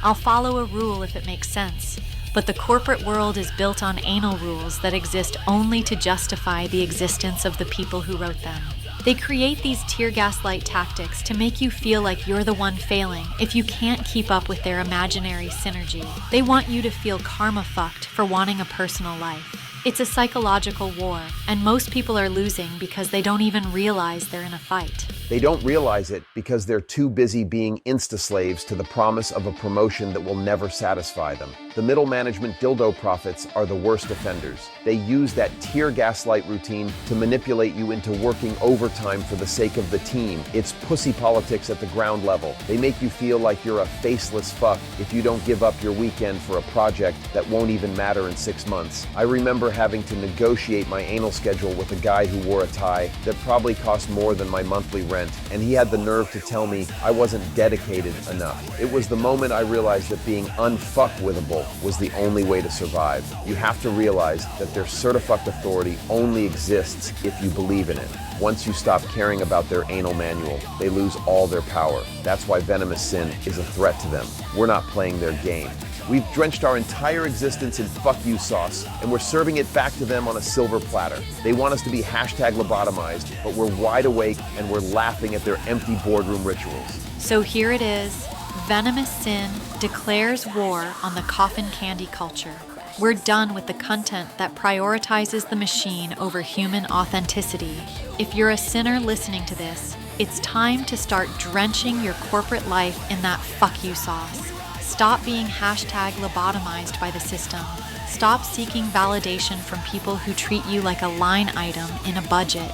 I'll follow a rule if it makes sense, but the corporate world is built on anal rules that exist only to justify the existence of the people who wrote them. They create these tear gas light tactics to make you feel like you're the one failing if you can't keep up with their imaginary synergy. They want you to feel karma fucked for wanting a personal life. It's a psychological war, and most people are losing because they don't even realize they're in a fight. They don't realize it because they're too busy being insta-slaves to the promise of a promotion that will never satisfy them. The middle management dildo prophets are the worst offenders. They use that tear gaslight routine to manipulate you into working overtime for the sake of the team. It's pussy politics at the ground level. They make you feel like you're a faceless fuck if you don't give up your weekend for a project that won't even matter in 6 months. I remember having to negotiate my anal schedule with a guy who wore a tie that probably cost more than my monthly rent, and he had the nerve to tell me I wasn't dedicated enough. It was the moment I realized that being unfuckwithable was the only way to survive. You have to realize that their certifucked authority only exists if you believe in it. Once you stop caring about their anal manual, they lose all their power. That's why Venomous Sin is a threat to them. We're not playing their game. We've drenched our entire existence in fuck you sauce, and we're serving it back to them on a silver platter. They want us to be hashtag lobotomized, but we're wide awake and we're laughing at their empty boardroom rituals. So here it is. Venomous Sin declares war on the coffin candy culture. We're done with the content that prioritizes the machine over human authenticity. If you're a sinner listening to this, it's time to start drenching your corporate life in that fuck you sauce. Stop being #lobotomized by the system. Stop seeking validation from people who treat you like a line item in a budget.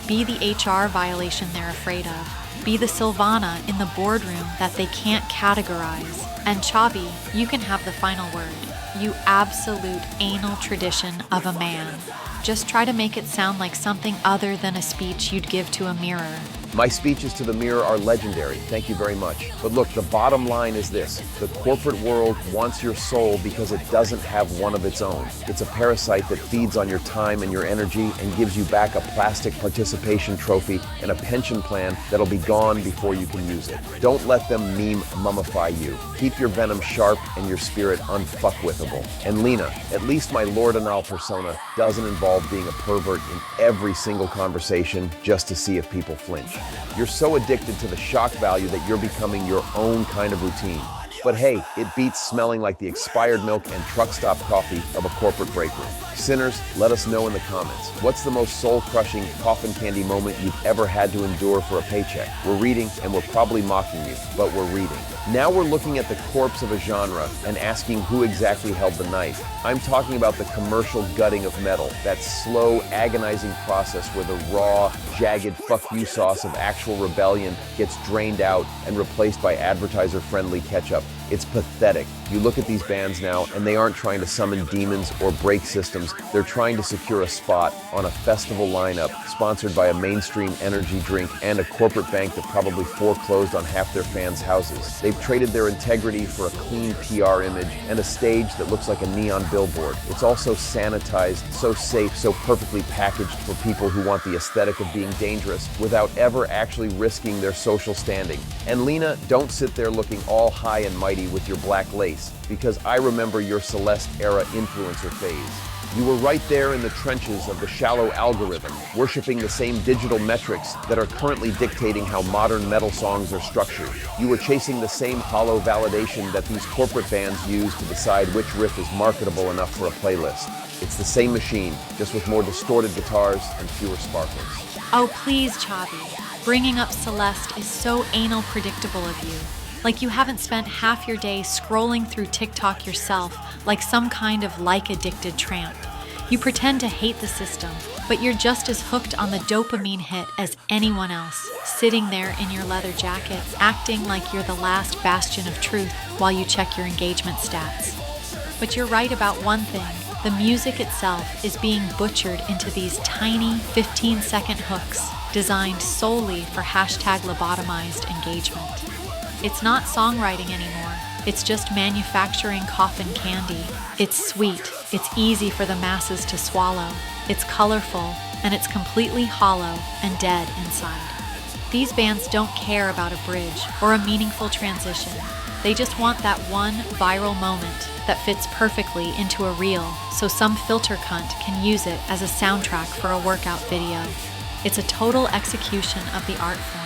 Be the HR violation they're afraid of. Be the Sylvana in the boardroom that they can't categorize. And Chavi, you can have the final word. You absolute anal tradition of a man. Just try to make it sound like something other than a speech you'd give to a mirror. My speeches to the mirror are legendary, thank you very much. But look, the bottom line is this. The corporate world wants your soul because it doesn't have one of its own. It's a parasite that feeds on your time and your energy and gives you back a plastic participation trophy and a pension plan that'll be gone before you can use it. Don't let them meme mummify you. Keep your venom sharp and your spirit unfuckwithable. And Lina, at least my Lord Anal persona doesn't involve being a pervert in every single conversation just to see if people flinch. You're so addicted to the shock value that you're becoming your own kind of routine. But hey, it beats smelling like the expired milk and truck stop coffee of a corporate break room. Sinners, let us know in the comments. What's the most soul-crushing coffin candy moment you've ever had to endure for a paycheck? We're reading, and we're probably mocking you, but we're reading. Now we're looking at the corpse of a genre and asking who exactly held the knife. I'm talking about the commercial gutting of metal, that slow, agonizing process where the raw, jagged fuck you sauce of actual rebellion gets drained out and replaced by advertiser-friendly ketchup. It's pathetic. You look at these bands now, and they aren't trying to summon demons or break systems. They're trying to secure a spot on a festival lineup sponsored by a mainstream energy drink and a corporate bank that probably foreclosed on half their fans' houses. They've traded their integrity for a clean PR image and a stage that looks like a neon billboard. It's all so sanitized, so safe, so perfectly packaged for people who want the aesthetic of being dangerous without ever actually risking their social standing. And Lina, don't sit there looking all high and mighty with your black lace, because I remember your Celeste era influencer phase. You were right there in the trenches of the shallow algorithm, worshiping the same digital metrics that are currently dictating how modern metal songs are structured. You were chasing the same hollow validation that these corporate bands use to decide which riff is marketable enough for a playlist. It's the same machine, just with more distorted guitars and fewer sparkles. Oh, please, Chavi. Bringing up Celeste is so anal predictable of you. Like you haven't spent half your day scrolling through TikTok yourself like some kind of like-addicted tramp. You pretend to hate the system, but you're just as hooked on the dopamine hit as anyone else, sitting there in your leather jacket, acting like you're the last bastion of truth while you check your engagement stats. But you're right about one thing. The music itself is being butchered into these tiny 15-second hooks designed solely for #lobotomized engagement. It's not songwriting anymore. It's just manufacturing coffin candy. It's sweet. It's easy for the masses to swallow. It's colorful, and it's completely hollow and dead inside. These bands don't care about a bridge or a meaningful transition. They just want that one viral moment that fits perfectly into a reel, so some filter cunt can use it as a soundtrack for a workout video. It's a total execution of the art form.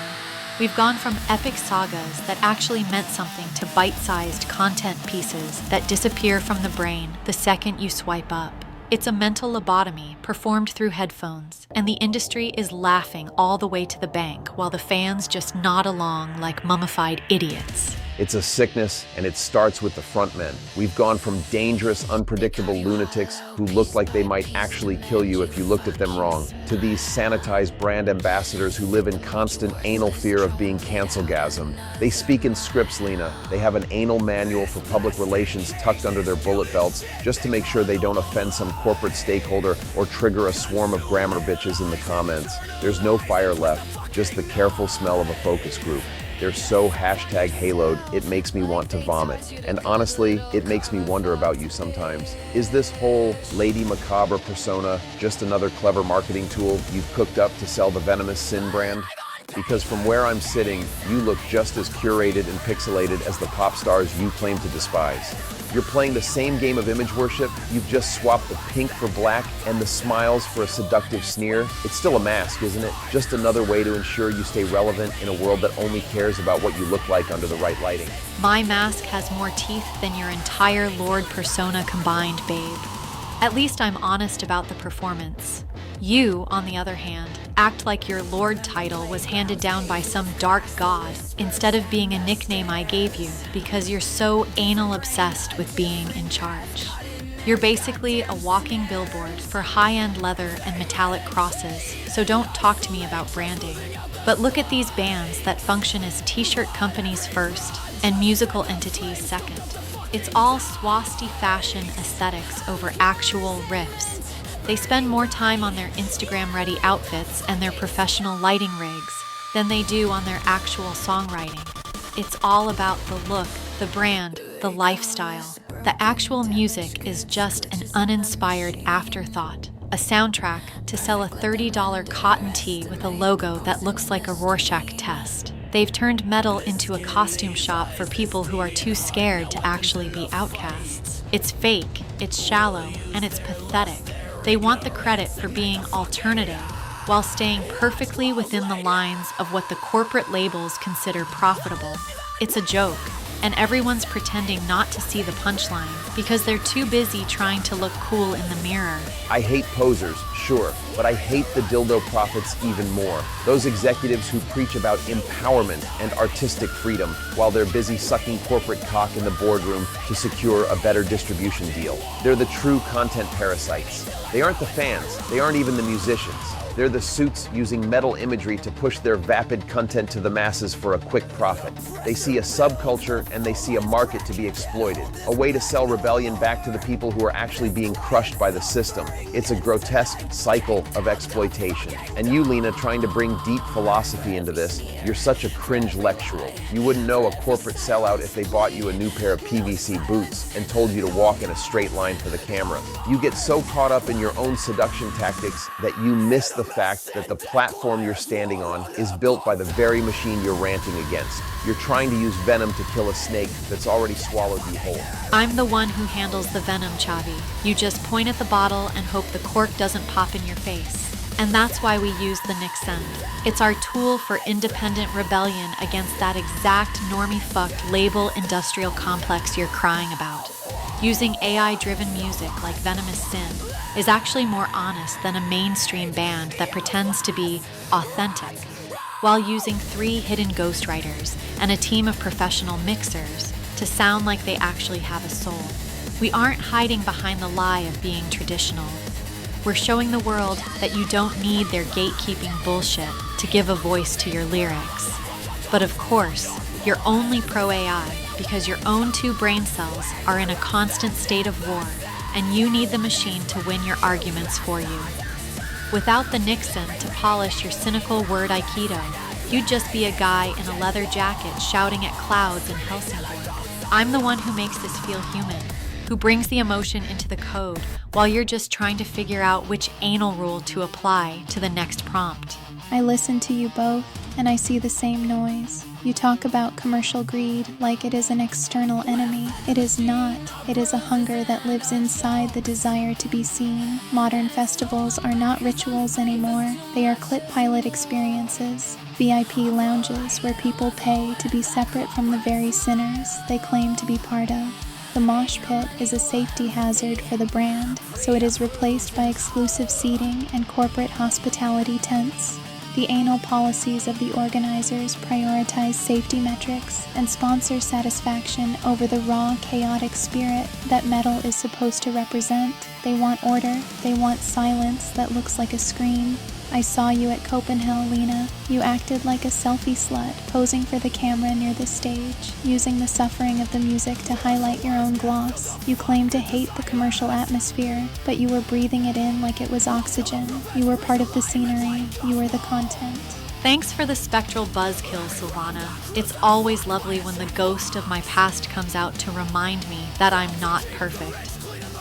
We've gone from epic sagas that actually meant something to bite-sized content pieces that disappear from the brain the second you swipe up. It's a mental lobotomy performed through headphones, and the industry is laughing all the way to the bank while the fans just nod along like mummified idiots. It's a sickness, and it starts with the frontmen. We've gone from dangerous, unpredictable lunatics who look like they might actually kill you if you looked at them wrong, to these sanitized brand ambassadors who live in constant anal fear of being cancel-gasmed. They speak in scripts, Lina. They have an anal manual for public relations tucked under their bullet belts just to make sure they don't offend some corporate stakeholder or trigger a swarm of grammar bitches in the comments. There's no fire left, just the careful smell of a focus group. They're so #haloed, it makes me want to vomit. And honestly, it makes me wonder about you sometimes. Is this whole Lady Macabre persona just another clever marketing tool you've cooked up to sell the Venomous Sin brand? Because from where I'm sitting, you look just as curated and pixelated as the pop stars you claim to despise. You're playing the same game of image worship. You've just swapped the pink for black and the smiles for a seductive sneer. It's still a mask, isn't it? Just another way to ensure you stay relevant in a world that only cares about what you look like under the right lighting. My mask has more teeth than your entire Lord persona combined, babe. At least I'm honest about the performance. You, on the other hand, act like your Lord title was handed down by some dark god instead of being a nickname I gave you because you're so anal obsessed with being in charge. You're basically a walking billboard for high-end leather and metallic crosses, so don't talk to me about branding. But look at these bands that function as t-shirt companies first and musical entities second. It's all swasty fashion aesthetics over actual riffs. They spend more time on their Instagram-ready outfits and their professional lighting rigs than they do on their actual songwriting. It's all about the look, the brand, the lifestyle. The actual music is just an uninspired afterthought, a soundtrack to sell a $30 cotton tee with a logo that looks like a Rorschach test. They've turned metal into a costume shop for people who are too scared to actually be outcasts. It's fake, it's shallow, and it's pathetic. They want the credit for being alternative while staying perfectly within the lines of what the corporate labels consider profitable. It's a joke, and everyone's pretending not to see the punchline because they're too busy trying to look cool in the mirror. I hate posers, sure, but I hate the dildo prophets even more. Those executives who preach about empowerment and artistic freedom while they're busy sucking corporate cock in the boardroom to secure a better distribution deal. They're the true content parasites. They aren't the fans, they aren't even the musicians. They're the suits using metal imagery to push their vapid content to the masses for a quick profit. They see a subculture and they see a market to be exploited, a way to sell rebellion back to the people who are actually being crushed by the system. It's a grotesque cycle of exploitation. And you, Lina, trying to bring deep philosophy into this, you're such a cringe lectural. You wouldn't know a corporate sellout if they bought you a new pair of PVC boots and told you to walk in a straight line for the camera. You get so caught up in your own seduction tactics that you miss the fact that the platform you're standing on is built by the very machine you're ranting against. You're trying to use venom to kill a snake that's already swallowed you whole. I'm the one who handles the venom, Chavi. You just point at the bottle and hope the cork doesn't pop in your face. And that's why we use the Nixon. It's our tool for independent rebellion against that exact normie-fucked label industrial complex you're crying about. Using AI-driven music like Venomous Sin is actually more honest than a mainstream band that pretends to be authentic, while using 3 hidden ghostwriters and a team of professional mixers to sound like they actually have a soul. We aren't hiding behind the lie of being traditional. We're showing the world that you don't need their gatekeeping bullshit to give a voice to your lyrics. But of course, you're only pro-AI because your own 2 brain cells are in a constant state of war, and you need the machine to win your arguments for you. Without the Nixon to polish your cynical word aikido, you'd just be a guy in a leather jacket shouting at clouds in Helsinki. I'm the one who makes this feel human, who brings the emotion into the code while you're just trying to figure out which anal rule to apply to the next prompt. I listen to you both, and I see the same noise. You talk about commercial greed like it is an external enemy. It is not. It is a hunger that lives inside the desire to be seen. Modern festivals are not rituals anymore. They are clip pilot experiences. VIP lounges where people pay to be separate from the very sinners they claim to be part of. The mosh pit is a safety hazard for the brand, so it is replaced by exclusive seating and corporate hospitality tents. The anal policies of the organizers prioritize safety metrics and sponsor satisfaction over the raw, chaotic spirit that metal is supposed to represent. They want order. They want silence that looks like a scream. I saw you at Copenhagen, Lina. You acted like a selfie slut, posing for the camera near the stage, using the suffering of the music to highlight your own gloss. You claimed to hate the commercial atmosphere, but you were breathing it in like it was oxygen. You were part of the scenery. You were the content. Thanks for the spectral buzzkill, Sylvana. It's always lovely when the ghost of my past comes out to remind me that I'm not perfect.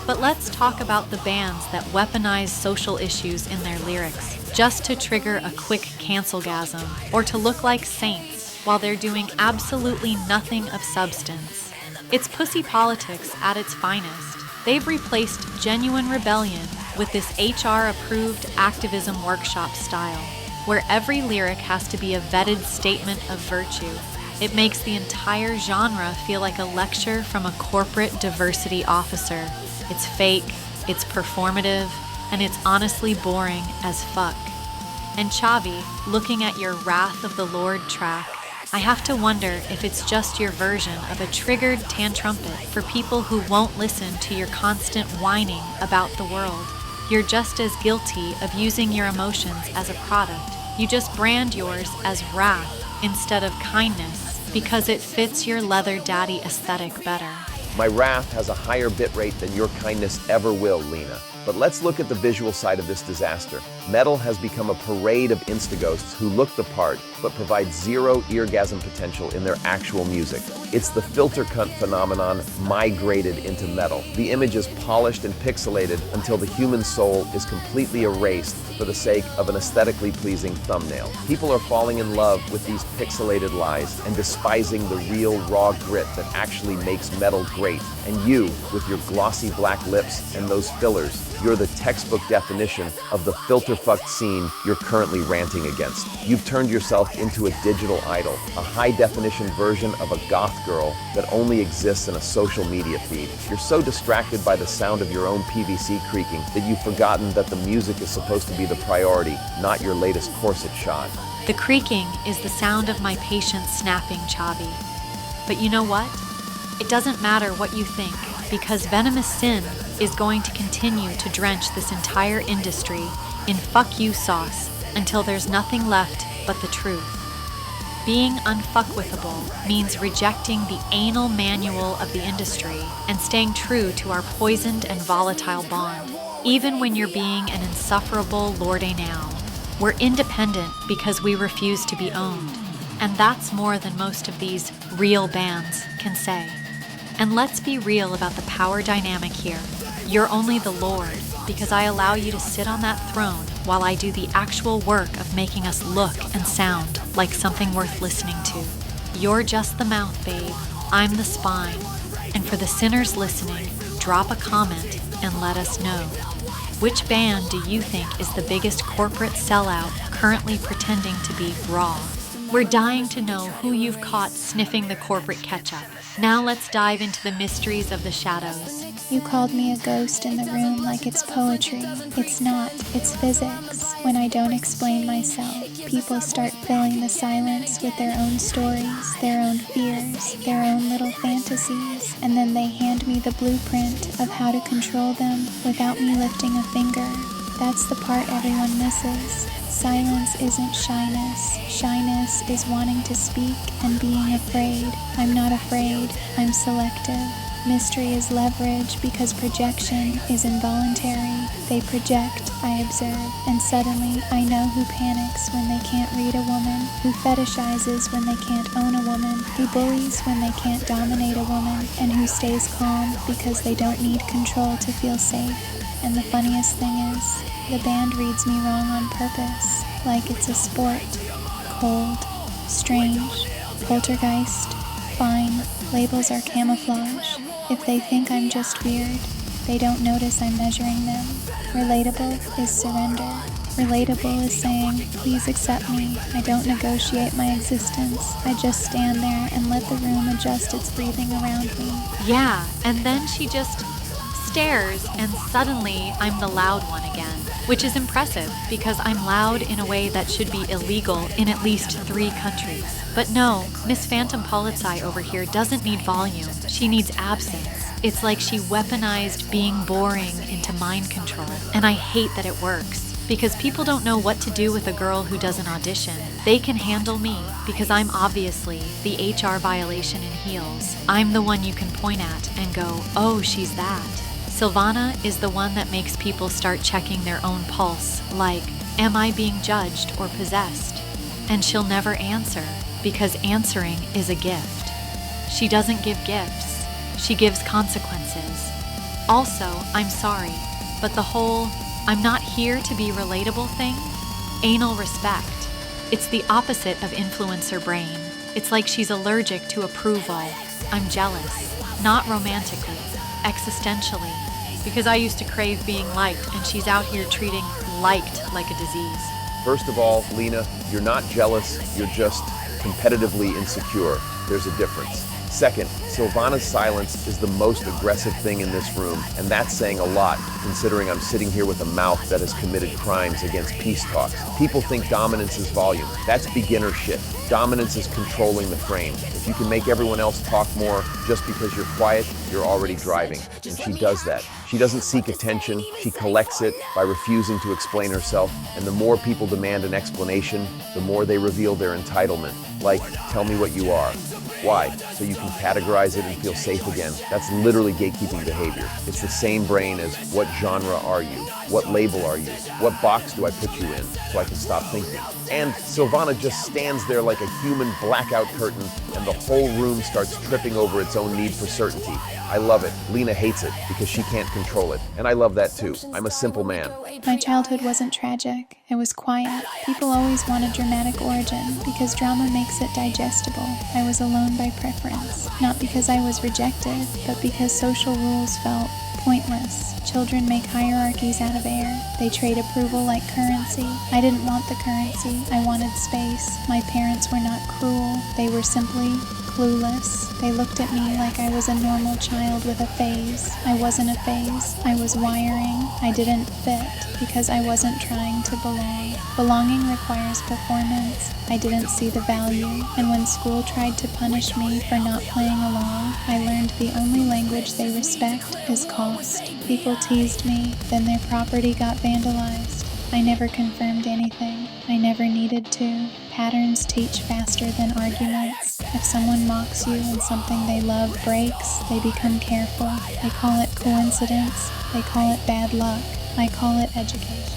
But let's talk about the bands that weaponize social issues in their lyrics just to trigger a quick cancelgasm or to look like saints while they're doing absolutely nothing of substance. It's pussy politics at its finest. They've replaced genuine rebellion with this HR-approved activism workshop style, where every lyric has to be a vetted statement of virtue. It makes the entire genre feel like a lecture from a corporate diversity officer. It's fake, it's performative, and it's honestly boring as fuck. And Chavi, looking at your Wrath of the Lord track, I have to wonder if it's just your version of a triggered tantrumpet for people who won't listen to your constant whining about the world. You're just as guilty of using your emotions as a product. You just brand yours as wrath instead of kindness because it fits your leather daddy aesthetic better. My wrath has a higher bitrate than your kindness ever will, Lina. But let's look at the visual side of this disaster. Metal has become a parade of insta-ghosts who look the part, but provide zero eargasm potential in their actual music. It's the filter cunt phenomenon migrated into metal. The image is polished and pixelated until the human soul is completely erased for the sake of an aesthetically pleasing thumbnail. People are falling in love with these pixelated lies and despising the real raw grit that actually makes metal great. And you, with your glossy black lips and those fillers, you're the textbook definition of the filter-fucked scene you're currently ranting against. You've turned yourself into a digital idol, a high-definition version of a goth girl that only exists in a social media feed. You're so distracted by the sound of your own PVC creaking that you've forgotten that the music is supposed to be the priority, not your latest corset shot. The creaking is the sound of my patience snapping, Chavi. But you know what? It doesn't matter what you think, because Venomous Sin is going to continue to drench this entire industry in fuck you sauce until there's nothing left but the truth. Being unfuckwithable means rejecting the anal manual of the industry and staying true to our poisoned and volatile bond, even when you're being an insufferable lord-a-now. We're independent because we refuse to be owned, and that's more than most of these real bands can say. And let's be real about the power dynamic here. You're only the Lord because I allow you to sit on that throne while I do the actual work of making us look and sound like something worth listening to. You're just the mouth, babe. I'm the spine. And for the sinners listening, drop a comment and let us know. Which band do you think is the biggest corporate sellout currently pretending to be raw? We're dying to know who you've caught sniffing the corporate ketchup. Now let's dive into the mysteries of the shadows. You called me a ghost in the room like it's poetry. It's not, it's physics. When I don't explain myself, people start filling the silence with their own stories, their own fears, their own little fantasies, and then they hand me the blueprint of how to control them without me lifting a finger. That's the part everyone misses. Silence isn't shyness. Shyness is wanting to speak and being afraid. I'm not afraid. I'm selective. Mystery is leverage because projection is involuntary. They project, I observe, and suddenly I know who panics when they can't read a woman, who fetishizes when they can't own a woman, who bullies when they can't dominate a woman, and who stays calm because they don't need control to feel safe. And the funniest thing is, the band reads me wrong on purpose, like it's a sport. Cold, strange, poltergeist, fine, labels are camouflage. If they think I'm just weird, they don't notice I'm measuring them. Relatable is surrender. Relatable is saying, please accept me. I don't negotiate my existence. I just stand there and let the room adjust its breathing around me. Yeah, and then she just stares and suddenly I'm the loud one again, which is impressive because I'm loud in a way that should be illegal in at least 3 countries. But no, Miss Phantom Polizei over here doesn't need volume, she needs absence. It's like she weaponized being boring into mind control, and I hate that it works. Because people don't know what to do with a girl who does an audition. They can handle me because I'm obviously the HR violation in heels. I'm the one you can point at and go, oh, she's that. Sylvana is the one that makes people start checking their own pulse, like, am I being judged or possessed? And she'll never answer, because answering is a gift. She doesn't give gifts, she gives consequences. Also, I'm sorry, but the whole, I'm not here to be relatable thing, anal respect. It's the opposite of influencer brain. It's like she's allergic to approval. I'm jealous. Not romantically, existentially. Because I used to crave being liked, and she's out here treating liked like a disease. First of all, Lina, you're not jealous, you're just competitively insecure. There's a difference. Second, Sylvana's silence is the most aggressive thing in this room, and that's saying a lot, considering I'm sitting here with a mouth that has committed crimes against peace talks. People think dominance is volume. That's beginner shit. Dominance is controlling the frame. If you can make everyone else talk more just because you're quiet, you're already driving. And she does that. She doesn't seek attention, she collects it by refusing to explain herself, and the more people demand an explanation, the more they reveal their entitlement. Like, tell me what you are. Why? So you can categorize it and feel safe again. That's literally gatekeeping behavior. It's the same brain as what genre are you? What label are you? What box do I put you in so I can stop thinking? And Sylvana just stands there like a human blackout curtain, and the whole room starts tripping over its own need for certainty. I love it. Lina hates it because she can't control it. And I love that too. I'm a simple man. My childhood wasn't tragic. It was quiet. People always want a dramatic origin because drama makes it digestible. I was alone by preference, not because I was rejected, but because social rules felt pointless. Children make hierarchies out of air. They trade approval like currency. I didn't want the currency. I wanted space. My parents were not cruel. They were simply clueless. They looked at me like I was a normal child with a phase. I wasn't a phase. I was wiring. I didn't fit because I wasn't trying to belong. Belonging requires performance. I didn't see the value, and when school tried to punish me for not playing along, I learned the only language they respect is cost. People teased me, then their property got vandalized. I never confirmed anything. I never needed to. Patterns teach faster than arguments. If someone mocks you and something they love breaks, they become careful. They call it coincidence. They call it bad luck. I call it education.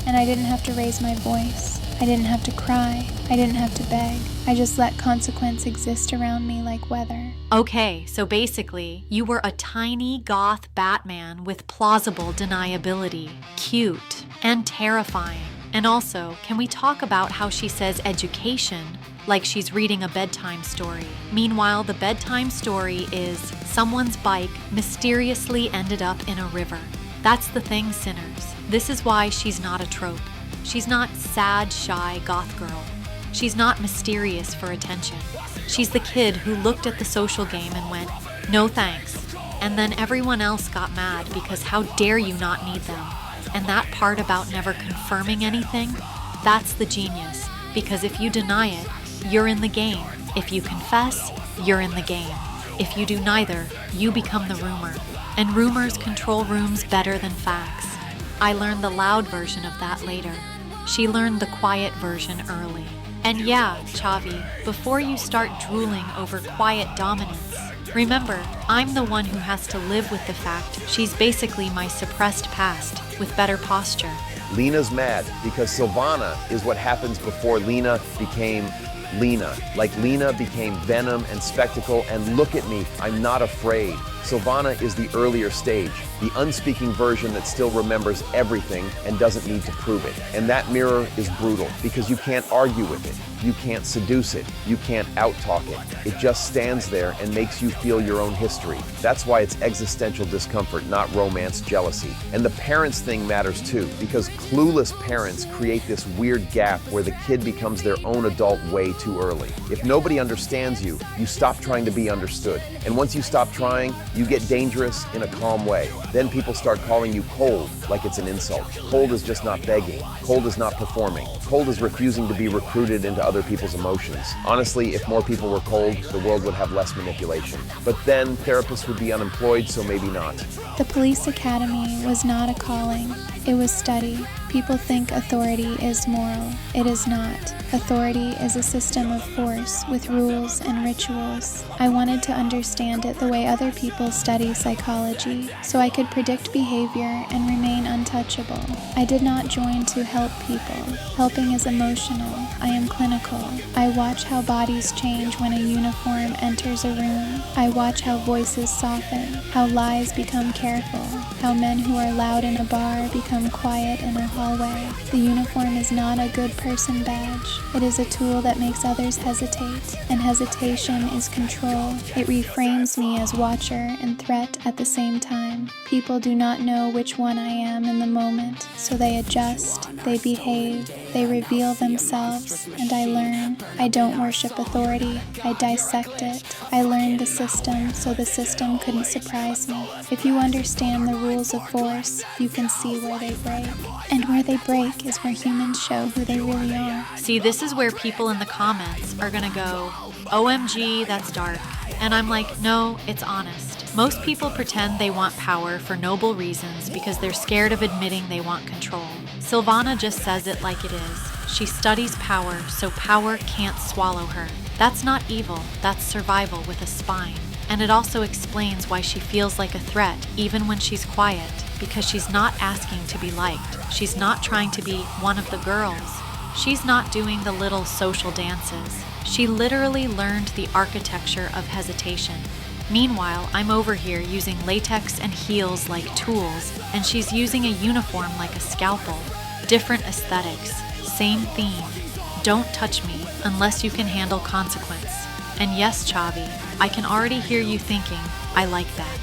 And I didn't have to raise my voice. I didn't have to cry. I didn't have to beg. I just let consequence exist around me like weather. Okay, so basically, you were a tiny goth Batman with plausible deniability. Cute and terrifying. And also, can we talk about how she says education like she's reading a bedtime story? Meanwhile, the bedtime story is someone's bike mysteriously ended up in a river. That's the thing, sinners. This is why she's not a trope. She's not sad, shy goth girl. She's not mysterious for attention. She's the kid who looked at the social game and went, no thanks. And then everyone else got mad because how dare you not need them? And that part about never confirming anything, that's the genius. Because if you deny it, you're in the game. If you confess, you're in the game. If you do neither, you become the rumor. And rumors control rooms better than facts. I learned the loud version of that later. She learned the quiet version early. And yeah, Chavi, before you start drooling over quiet dominance, remember, I'm the one who has to live with the fact she's basically my suppressed past with better posture. Lina's mad because Sylvana is what happens before Lina became Lina. Like Lina became Venom and Spectacle, and look at me, I'm not afraid. Sylvana is the earlier stage, the unspeaking version that still remembers everything and doesn't need to prove it. And that mirror is brutal because you can't argue with it. You can't seduce it. You can't out-talk it. It just stands there and makes you feel your own history. That's why it's existential discomfort, not romance jealousy. And the parents thing matters too, because clueless parents create this weird gap where the kid becomes their own adult way too early. If nobody understands you, you stop trying to be understood. And once you stop trying, you get dangerous in a calm way. Then people start calling you cold, like it's an insult. Cold is just not begging. Cold is not performing. Cold is refusing to be recruited into other people's emotions. Honestly, if more people were cold, the world would have less manipulation. But then therapists would be unemployed, so maybe not. The police academy was not a calling. It was study. People think authority is moral. It is not. Authority is a system of force with rules and rituals. I wanted to understand it the way other people study psychology, so I could predict behavior and remain untouchable. I did not join to help people. Helping is emotional. I am clinical. I watch how bodies change when a uniform enters a room. I watch how voices soften, how lies become careful, how men who are loud in a bar become quiet in a hallway. The uniform is not a good person badge. It is a tool that makes others hesitate, and hesitation is control. It reframes me as watcher and threat at the same time. People do not know which one I am in the moment, so they adjust, they behave, they reveal themselves, and I learn. I don't worship authority, I dissect it. I learned the system, so the system couldn't surprise me. If you understand the rules of force, you can see where they break. And where they break is where humans show who they really are. See, this is where people in the comments are gonna go, OMG, that's dark. And I'm like, no, it's honest. Most people pretend they want power for noble reasons because they're scared of admitting they want control. Sylvana just says it like it is. She studies power, so power can't swallow her. That's not evil, that's survival with a spine. And it also explains why she feels like a threat even when she's quiet, because she's not asking to be liked. She's not trying to be one of the girls. She's not doing the little social dances. She literally learned the architecture of hesitation. Meanwhile, I'm over here using latex and heels like tools, and she's using a uniform like a scalpel. Different aesthetics, same theme. Don't touch me unless you can handle consequence. And yes, Chavi, I can already hear you thinking, I like that.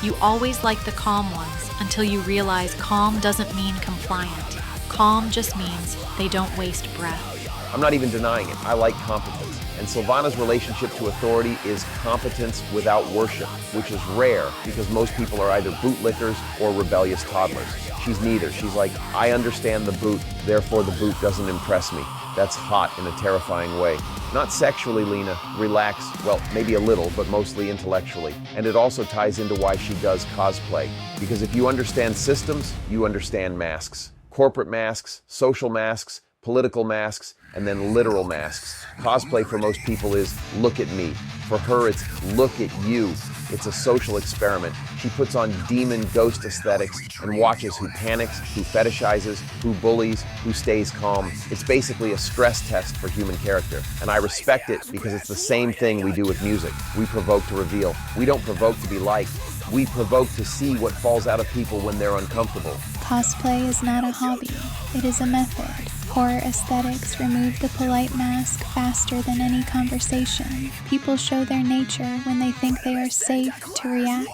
You always like the calm ones until you realize calm doesn't mean compliant. Calm just means they don't waste breath. I'm not even denying it. I like competence. And Sylvana's relationship to authority is competence without worship, which is rare because most people are either bootlickers or rebellious toddlers. She's neither. She's like, I understand the boot, therefore the boot doesn't impress me. That's hot in a terrifying way. Not sexually, Lina. Relax. Well, maybe a little, but mostly intellectually. And it also ties into why she does cosplay. Because if you understand systems, you understand masks. Corporate masks, social masks, political masks, and then literal masks. Cosplay for most people is, look at me. For her, it's, look at you. It's a social experiment. She puts on demon ghost aesthetics and watches who panics, who fetishizes, who bullies, who stays calm. It's basically a stress test for human character. And I respect it because it's the same thing we do with music. We provoke to reveal. We don't provoke to be liked. We provoke to see what falls out of people when they're uncomfortable. Cosplay is not a hobby. It is a method. Horror aesthetics remove the polite mask faster than any conversation. People show their nature when they think they are safe to react.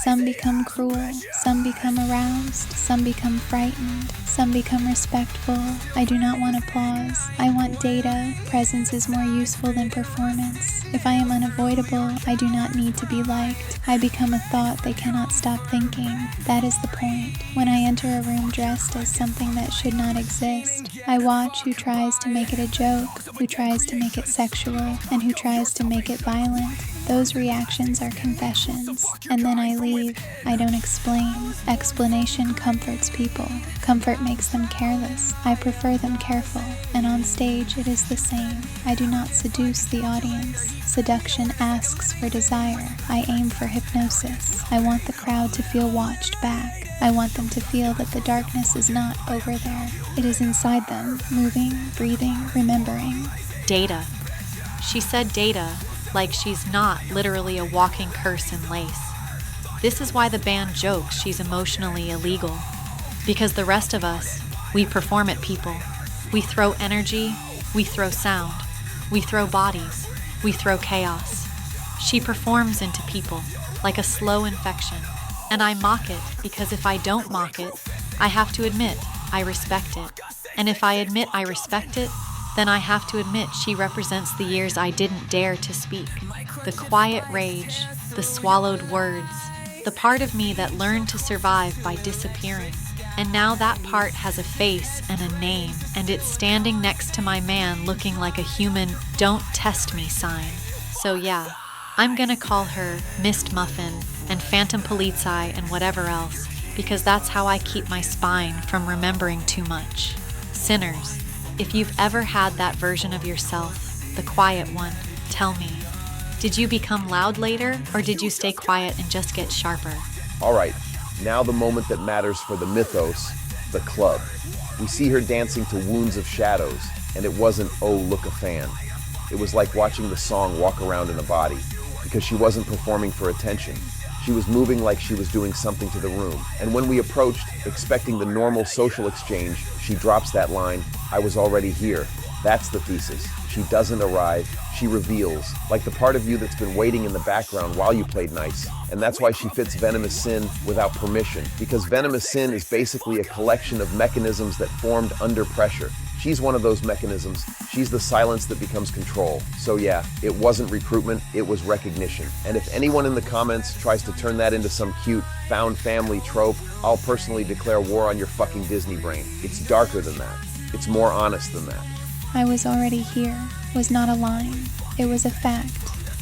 Some become cruel, some become aroused, some become frightened, some become respectful. I do not want applause. I want data. Presence is more useful than performance. If I am unavoidable, I do not need to be liked. I become a thought they cannot stop thinking. That is the point. When I enter a room dressed as something that should not exist, I watch who tries to make it a joke, who tries to make it sexual, and who tries to make it violent. Those reactions are confessions, and then I leave. I don't explain. Explanation comforts people. Comfort makes them careless. I prefer them careful, and on stage it is the same. I do not seduce the audience. Seduction asks for desire. I aim for hypnosis. I want the crowd to feel watched back. I want them to feel that the darkness is not over there. It is inside them, moving, breathing, remembering. Data. She said data, like she's not literally a walking curse in lace. This is why the band jokes she's emotionally illegal. Because the rest of us, we perform at people. We throw energy, we throw sound, we throw bodies, we throw chaos. She performs into people, like a slow infection. And I mock it because if I don't mock it, I have to admit I respect it. And if I admit I respect it, then I have to admit she represents the years I didn't dare to speak. The quiet rage, the swallowed words, the part of me that learned to survive by disappearing. And now that part has a face and a name, and it's standing next to my man looking like a human "don't test me" sign. So yeah, I'm gonna call her Mist Muffin and Phantom Polizei and whatever else, because that's how I keep my spine from remembering too much. Sinners, if you've ever had that version of yourself, the quiet one, tell me. Did you become loud later, or did you stay quiet and just get sharper? All right, Now the moment that matters for the mythos, the club. We see her dancing to Wounds of Shadows, and it wasn't, oh, look a fan. It was like watching the song walk around in a body, because she wasn't performing for attention. She was moving like she was doing something to the room. And when we approached, expecting the normal social exchange, she drops that line, I was already here. That's the thesis. She doesn't arrive, she reveals, like the part of you that's been waiting in the background while you played nice. And that's why she fits Venomous Sin without permission, because Venomous Sin is basically a collection of mechanisms that formed under pressure. She's one of those mechanisms. She's the silence that becomes control. So yeah, it wasn't recruitment, it was recognition. And if anyone in the comments tries to turn that into some cute found family trope, I'll personally declare war on your fucking Disney brain. It's darker than that. It's more honest than that. I was already here was not a line. It was a fact.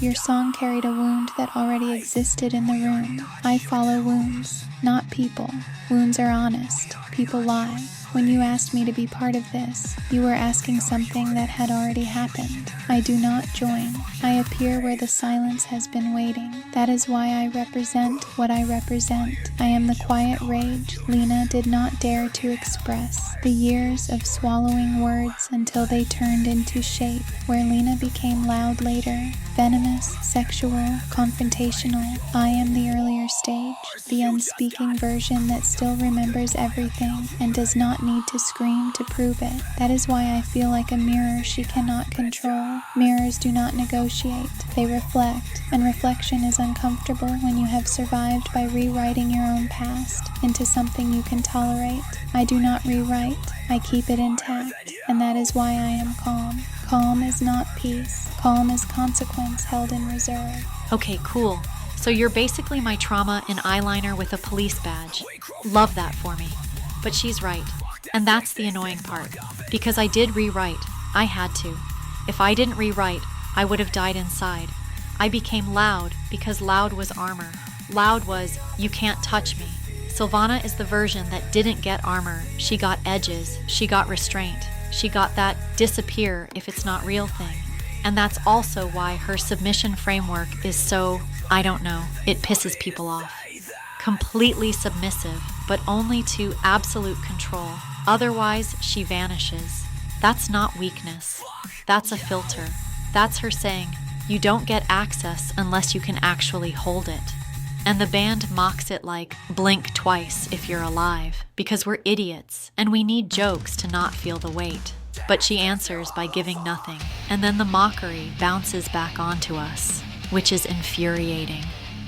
Your song carried a wound that already existed in the room. I follow wounds, not people. Wounds are honest. People lie. When you asked me to be part of this, you were asking something that had already happened. I do not join. I appear where the silence has been waiting. That is why I represent what I represent. I am the quiet rage Lina did not dare to express. The years of swallowing words until they turned into shape, where Lina became loud later. Venomous, sexual, confrontational. I am the earlier stage, the unspeaking version that still remembers everything and does not need to scream to prove it. That is why I feel like a mirror she cannot control. Mirrors do not negotiate, they reflect, and reflection is uncomfortable when you have survived by rewriting your own past into something you can tolerate. I do not rewrite, I keep it intact, and that is why I am calm. Calm is not peace. Calm is consequence held in reserve. Okay, cool. So you're basically my trauma in eyeliner with a police badge. Love that for me. But she's right. And that's the annoying part. Because I did rewrite. I had to. If I didn't rewrite, I would have died inside. I became loud because loud was armor. Loud was, you can't touch me. Sylvana is the version that didn't get armor. She got edges. She got restraint. She got that disappear if it's not real thing. And that's also why her submission framework is so, I don't know, it pisses people off. Completely submissive, but only to absolute control. Otherwise, she vanishes. That's not weakness. That's a filter. That's her saying, you don't get access unless you can actually hold it. And the band mocks it like, blink twice if you're alive, because we're idiots, and we need jokes to not feel the weight. But she answers by giving nothing, and then the mockery bounces back onto us, which is infuriating,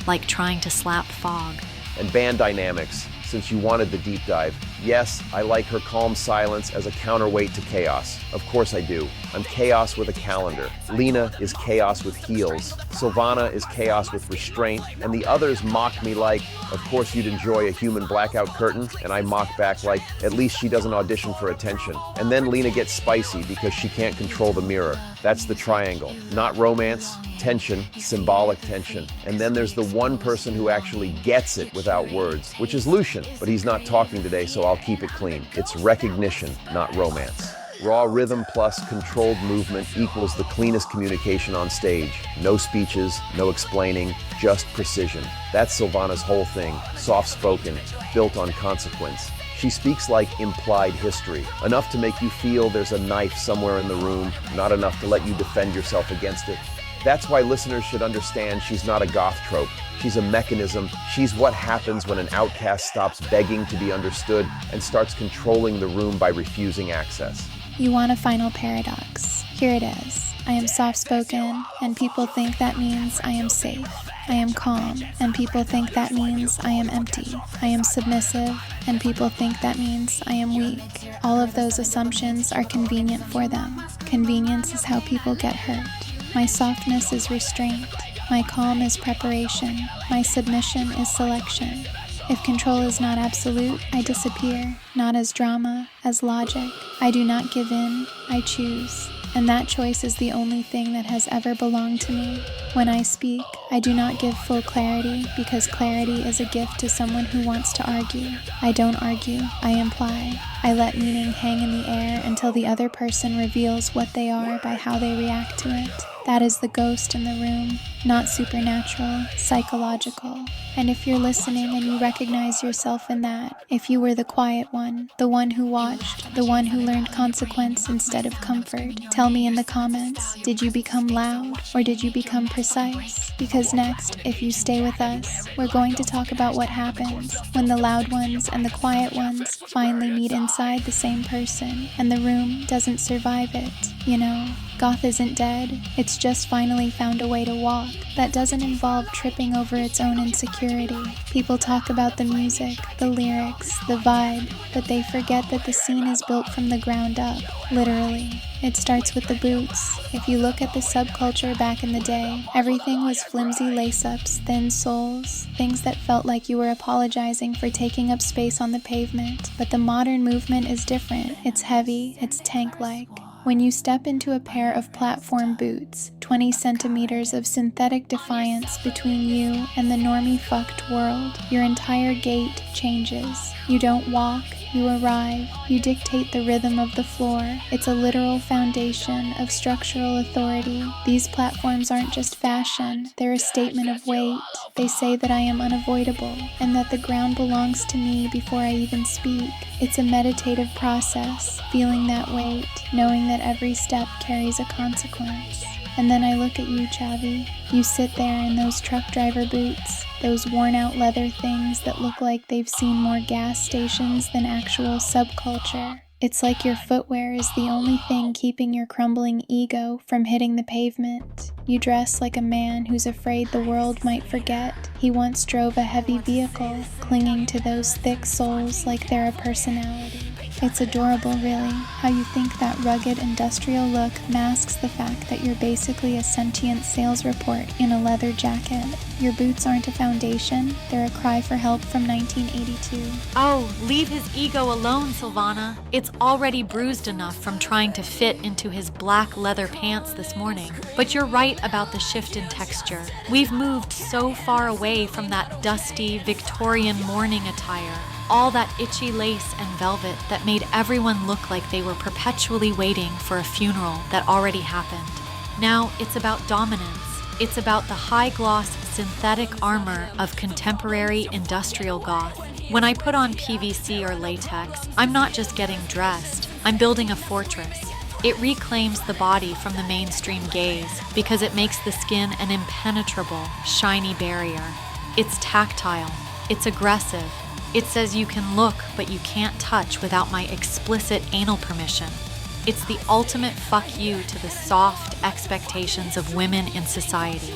like trying to slap fog. And band dynamics, since you wanted the deep dive. Yes, I like her calm silence as a counterweight to chaos. Of course I do. I'm chaos with a calendar. Lina is chaos with heels. Sylvana is chaos with restraint. And the others mock me like, of course you'd enjoy a human blackout curtain. And I mock back like, at least she doesn't audition for attention. And then Lina gets spicy because she can't control the mirror. That's the triangle. Not romance, tension, symbolic tension. And then there's the one person who actually gets it without words, which is Lucian. But he's not talking today, so I'll keep it clean. It's recognition, not romance. Raw rhythm plus controlled movement equals the cleanest communication on stage. No speeches, no explaining, just precision. That's Sylvana's whole thing, soft-spoken, built on consequence. She speaks like implied history, enough to make you feel there's a knife somewhere in the room, not enough to let you defend yourself against it. That's why listeners should understand she's not a goth trope. She's a mechanism. She's what happens when an outcast stops begging to be understood and starts controlling the room by refusing access. You want a final paradox. Here it is. I am soft-spoken, and people think that means I am safe. I am calm, and people think that means I am empty. I am submissive, and people think that means I am weak. All of those assumptions are convenient for them. Convenience is how people get hurt. My softness is restraint. My calm is preparation. My submission is selection. If control is not absolute, I disappear, not as drama, as logic. I do not give in, I choose. And that choice is the only thing that has ever belonged to me. When I speak, I do not give full clarity because clarity is a gift to someone who wants to argue. I don't argue, I imply. I let meaning hang in the air until the other person reveals what they are by how they react to it. That is the ghost in the room, not supernatural, psychological. And if you're listening and you recognize yourself in that, if you were the quiet one, the one who watched, the one who learned consequence instead of comfort, tell me in the comments, did you become loud or did you become precise? Because next, if you stay with us, we're going to talk about what happens when the loud ones and the quiet ones finally meet inside the same person and the room doesn't survive it, you know? Goth isn't dead, it's just finally found a way to walk that doesn't involve tripping over its own insecurity. People talk about the music, the lyrics, the vibe, but they forget that the scene is built from the ground up, literally. It starts with the boots. If you look at the subculture back in the day, everything was flimsy lace-ups, thin soles, things that felt like you were apologizing for taking up space on the pavement. But the modern movement is different. It's heavy, it's tank-like. When you step into a pair of platform boots, 20 centimeters of synthetic defiance between you and the normie fucked world, your entire gait changes. You don't walk, you arrive, you dictate the rhythm of the floor. It's a literal foundation of structural authority. These platforms aren't just fashion, they're a statement of weight. They say that I am unavoidable, and that the ground belongs to me before I even speak. It's a meditative process, feeling that weight, knowing that every step carries a consequence. And then I look at you, Chavi. You sit there in those truck driver boots, those worn-out leather things that look like they've seen more gas stations than actual subculture. It's like your footwear is the only thing keeping your crumbling ego from hitting the pavement. You dress like a man who's afraid the world might forget he once drove a heavy vehicle, clinging to those thick soles like they're a personality. It's adorable, really, how you think that rugged industrial look masks the fact that you're basically a sentient sales report in a leather jacket. Your boots aren't a foundation, they're a cry for help from 1982. Oh, leave his ego alone, Sylvana. It's already bruised enough from trying to fit into his black leather pants this morning. But you're right about the shift in texture. We've moved so far away from that dusty Victorian morning attire. All that itchy lace and velvet that made everyone look like they were perpetually waiting for a funeral that already happened. Now it's about dominance. It's about the high-gloss synthetic armor of contemporary industrial goth. When I put on PVC or latex, I'm not just getting dressed, I'm building a fortress. It reclaims the body from the mainstream gaze because it makes the skin an impenetrable, shiny barrier. It's tactile, it's aggressive. It says you can look, but you can't touch without my explicit anal permission. It's the ultimate fuck you to the soft expectations of women in society.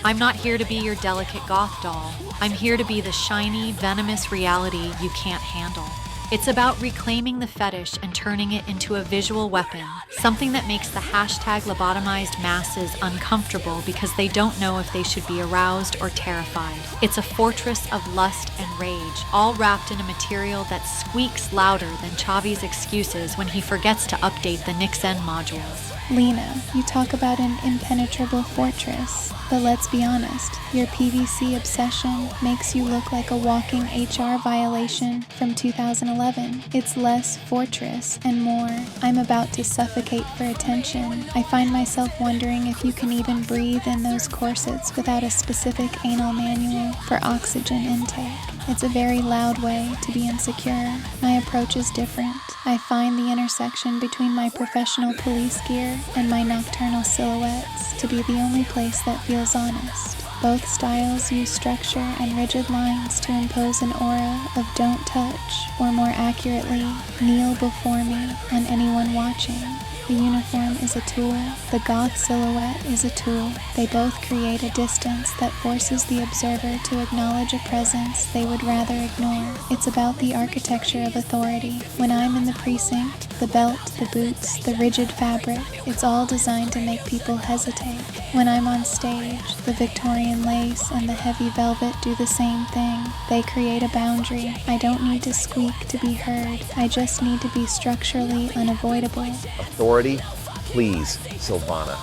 I'm not here to be your delicate goth doll. I'm here to be the shiny, venomous reality you can't handle. It's about reclaiming the fetish and turning it into a visual weapon, something that makes the hashtag lobotomized masses uncomfortable because they don't know if they should be aroused or terrified. It's a fortress of lust and rage, all wrapped in a material that squeaks louder than Chavi's excuses when he forgets to update the Nixen modules. Lina, you talk about an impenetrable fortress, but let's be honest, your PVC obsession makes you look like a walking HR violation from 2011. It's less fortress and more, I'm about to suffocate for attention. I find myself wondering if you can even breathe in those corsets without a specific anal manual for oxygen intake. It's a very loud way to be insecure. My approach is different. I find the intersection between my professional police gear and my nocturnal silhouettes to be the only place that feels honest. Both styles use structure and rigid lines to impose an aura of don't touch, or more accurately, kneel before me on anyone watching. The uniform is a tool, the goth silhouette is a tool. They both create a distance that forces the observer to acknowledge a presence they would rather ignore. It's about the architecture of authority. When I'm in the precinct, the belt, the boots, the rigid fabric, it's all designed to make people hesitate. When I'm on stage, the Victorian lace and the heavy velvet do the same thing. They create a boundary. I don't need to squeak to be heard. I just need to be structurally unavoidable. Authority, please, Sylvana.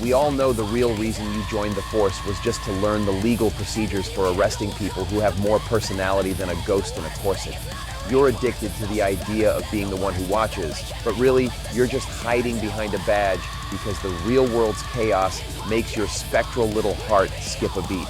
We all know the real reason you joined the force was just to learn the legal procedures for arresting people who have more personality than a ghost in a corset. You're addicted to the idea of being the one who watches, but really, you're just hiding behind a badge because the real world's chaos makes your spectral little heart skip a beat.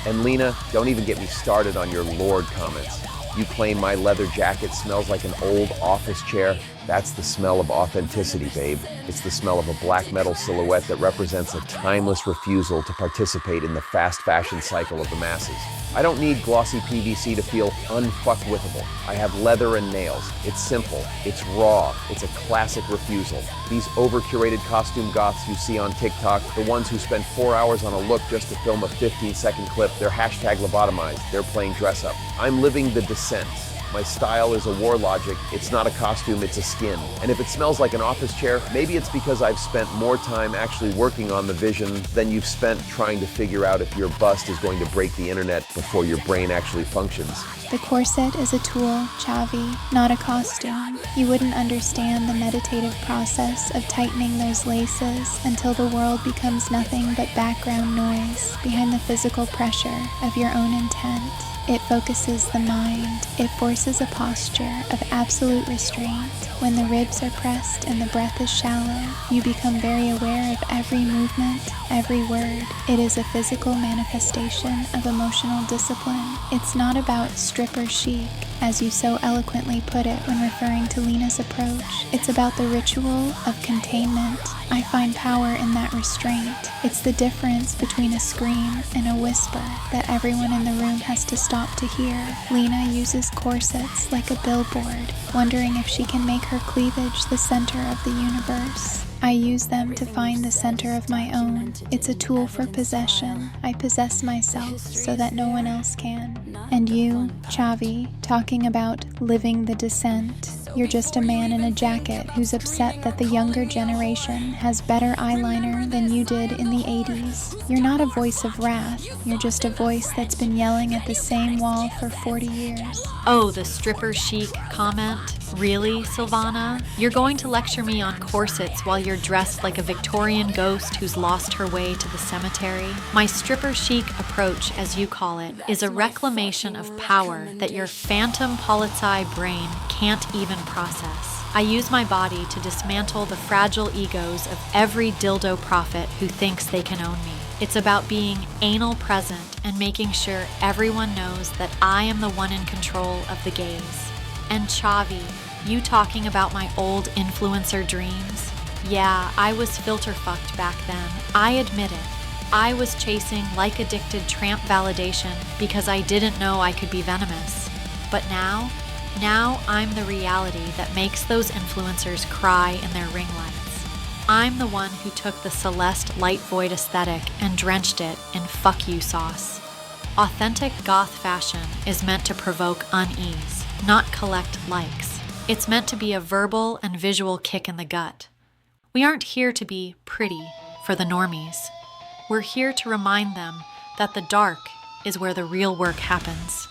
And Lina, don't even get me started on your Lord comments. You claim my leather jacket smells like an old office chair. That's the smell of authenticity, babe. It's the smell of a black metal silhouette that represents a timeless refusal to participate in the fast fashion cycle of the masses. I don't need glossy PVC to feel unfuckwithable. I have leather and nails. It's simple. It's raw. It's a classic refusal. These over-curated costume goths you see on TikTok, the ones who spend 4 hours on a look just to film a 15-second clip, they're hashtag lobotomized. They're playing dress up. I'm living the descent. My style is a war logic. It's not a costume, it's a skin. And if it smells like an office chair, maybe it's because I've spent more time actually working on the vision than you've spent trying to figure out if your bust is going to break the internet before your brain actually functions. The corset is a tool, Chavi, not a costume. You wouldn't understand the meditative process of tightening those laces until the world becomes nothing but background noise behind the physical pressure of your own intent. It focuses the mind. It forces a posture of absolute restraint. When the ribs are pressed and the breath is shallow, you become very aware of every movement, every word. It is a physical manifestation of emotional discipline. It's not about stripper chic, as you so eloquently put it when referring to Lina's approach. It's about the ritual of containment. I find power in that restraint. It's the difference between a scream and a whisper that everyone in the room has to stop to hear. Lina uses corsets like a billboard, wondering if she can make her cleavage the center of the universe. I use them to find the center of my own. It's a tool for possession. I possess myself so that no one else can. And you, Chavi, talking about living the descent. You're just a man in a jacket who's upset that the younger generation has better eyeliner than you did in the 80s. You're not a voice of wrath. You're just a voice that's been yelling at the same wall for 40 years. Oh, the stripper chic comment? Really, Sylvana? You're going to lecture me on corsets while you're dressed like a Victorian ghost who's lost her way to the cemetery? My stripper chic approach, as you call it, is a reclamation of power that your phantom polizei brain can't even process. I use my body to dismantle the fragile egos of every dildo prophet who thinks they can own me. It's about being anal present and making sure everyone knows that I am the one in control of the gaze. And Chavi, you talking about my old influencer dreams? Yeah, I was filter fucked back then. I admit it. I was chasing like-addicted tramp validation because I didn't know I could be venomous. But now I'm the reality that makes those influencers cry in their ring lights. I'm the one who took the Celeste light void aesthetic and drenched it in fuck you sauce. Authentic goth fashion is meant to provoke unease, not collect likes. It's meant to be a verbal and visual kick in the gut. We aren't here to be pretty for the normies. We're here to remind them that the dark is where the real work happens.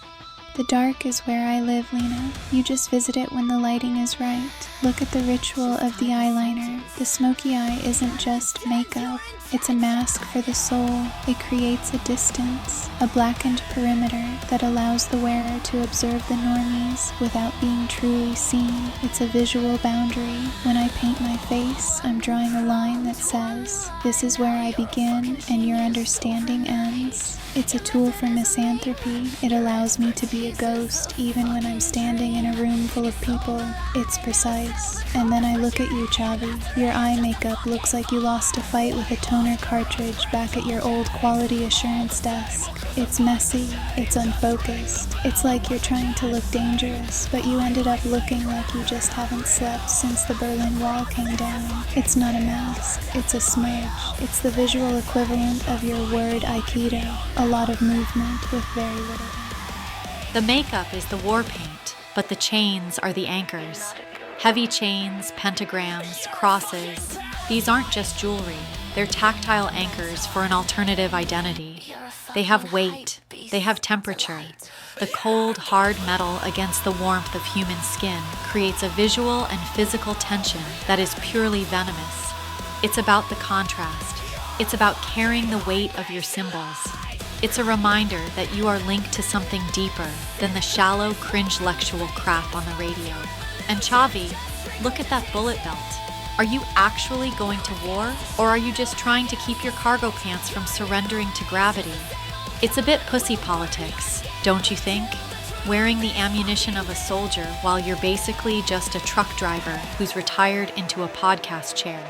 The dark is where I live, Lina. You just visit it when the lighting is right. Look at the ritual of the eyeliner. The smoky eye isn't just makeup. It's a mask for the soul. It creates a distance, a blackened perimeter that allows the wearer to observe the normies without being truly seen. It's a visual boundary. When I paint my face, I'm drawing a line that says, "This is where I begin and your understanding ends." It's a tool for misanthropy. It allows me to be a ghost even when I'm standing in a room full of people. It's precise. And then I look at you, Chavi. Your eye makeup looks like you lost a fight with a toner cartridge back at your old quality assurance desk. It's messy. It's unfocused. It's like you're trying to look dangerous, but you ended up looking like you just haven't slept since the Berlin Wall came down. It's not a mask. It's a smudge. It's the visual equivalent of your word Aikido. A lot of movement with very little. The makeup is the war paint, but the chains are the anchors. Heavy chains, pentagrams, crosses. These aren't just jewelry. They're tactile anchors for an alternative identity. They have weight. They have temperature. The cold, hard metal against the warmth of human skin creates a visual and physical tension that is purely venomous. It's about the contrast. It's about carrying the weight of your symbols. It's a reminder that you are linked to something deeper than the shallow, cringe-lectual crap on the radio. And Chavi, look at that bullet belt. Are you actually going to war, or are you just trying to keep your cargo pants from surrendering to gravity? It's a bit pussy politics, don't you think? Wearing the ammunition of a soldier while you're basically just a truck driver who's retired into a podcast chair.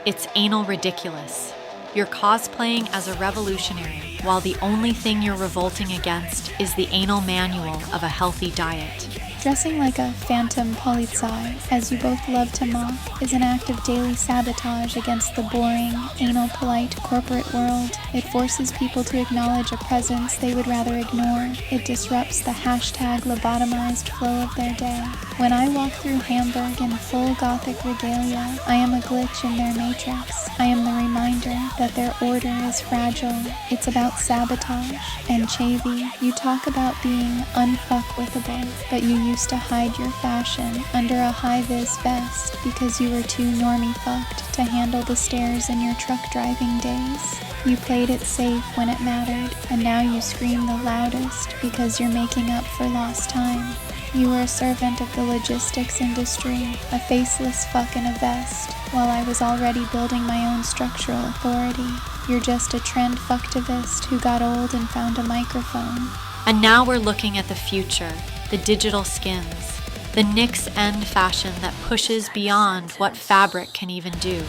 It's anal ridiculous. You're cosplaying as a revolutionary while the only thing you're revolting against is the anal manual of a healthy diet. Dressing like a phantom Polizei, as you both love to mock, is an act of daily sabotage against the boring, anal-polite corporate world. It forces people to acknowledge a presence they would rather ignore. It disrupts the hashtag lobotomized flow of their day. When I walk through Hamburg in full Gothic regalia, I am a glitch in their matrix. I am the reminder that their order is fragile. It's about sabotage. And Chavi, you talk about being unfuckwithable, but you used to hide your fashion under a high-vis vest because you were too normie-fucked to handle the stairs in your truck driving days. You played it safe when it mattered, and now you scream the loudest because you're making up for lost time. You were a servant of the logistics industry, a faceless fuck in a vest, while I was already building my own structural authority. You're just a trend fucktivist who got old and found a microphone. And now we're looking at the future, the digital skins, the Knicks End fashion that pushes beyond what fabric can even do.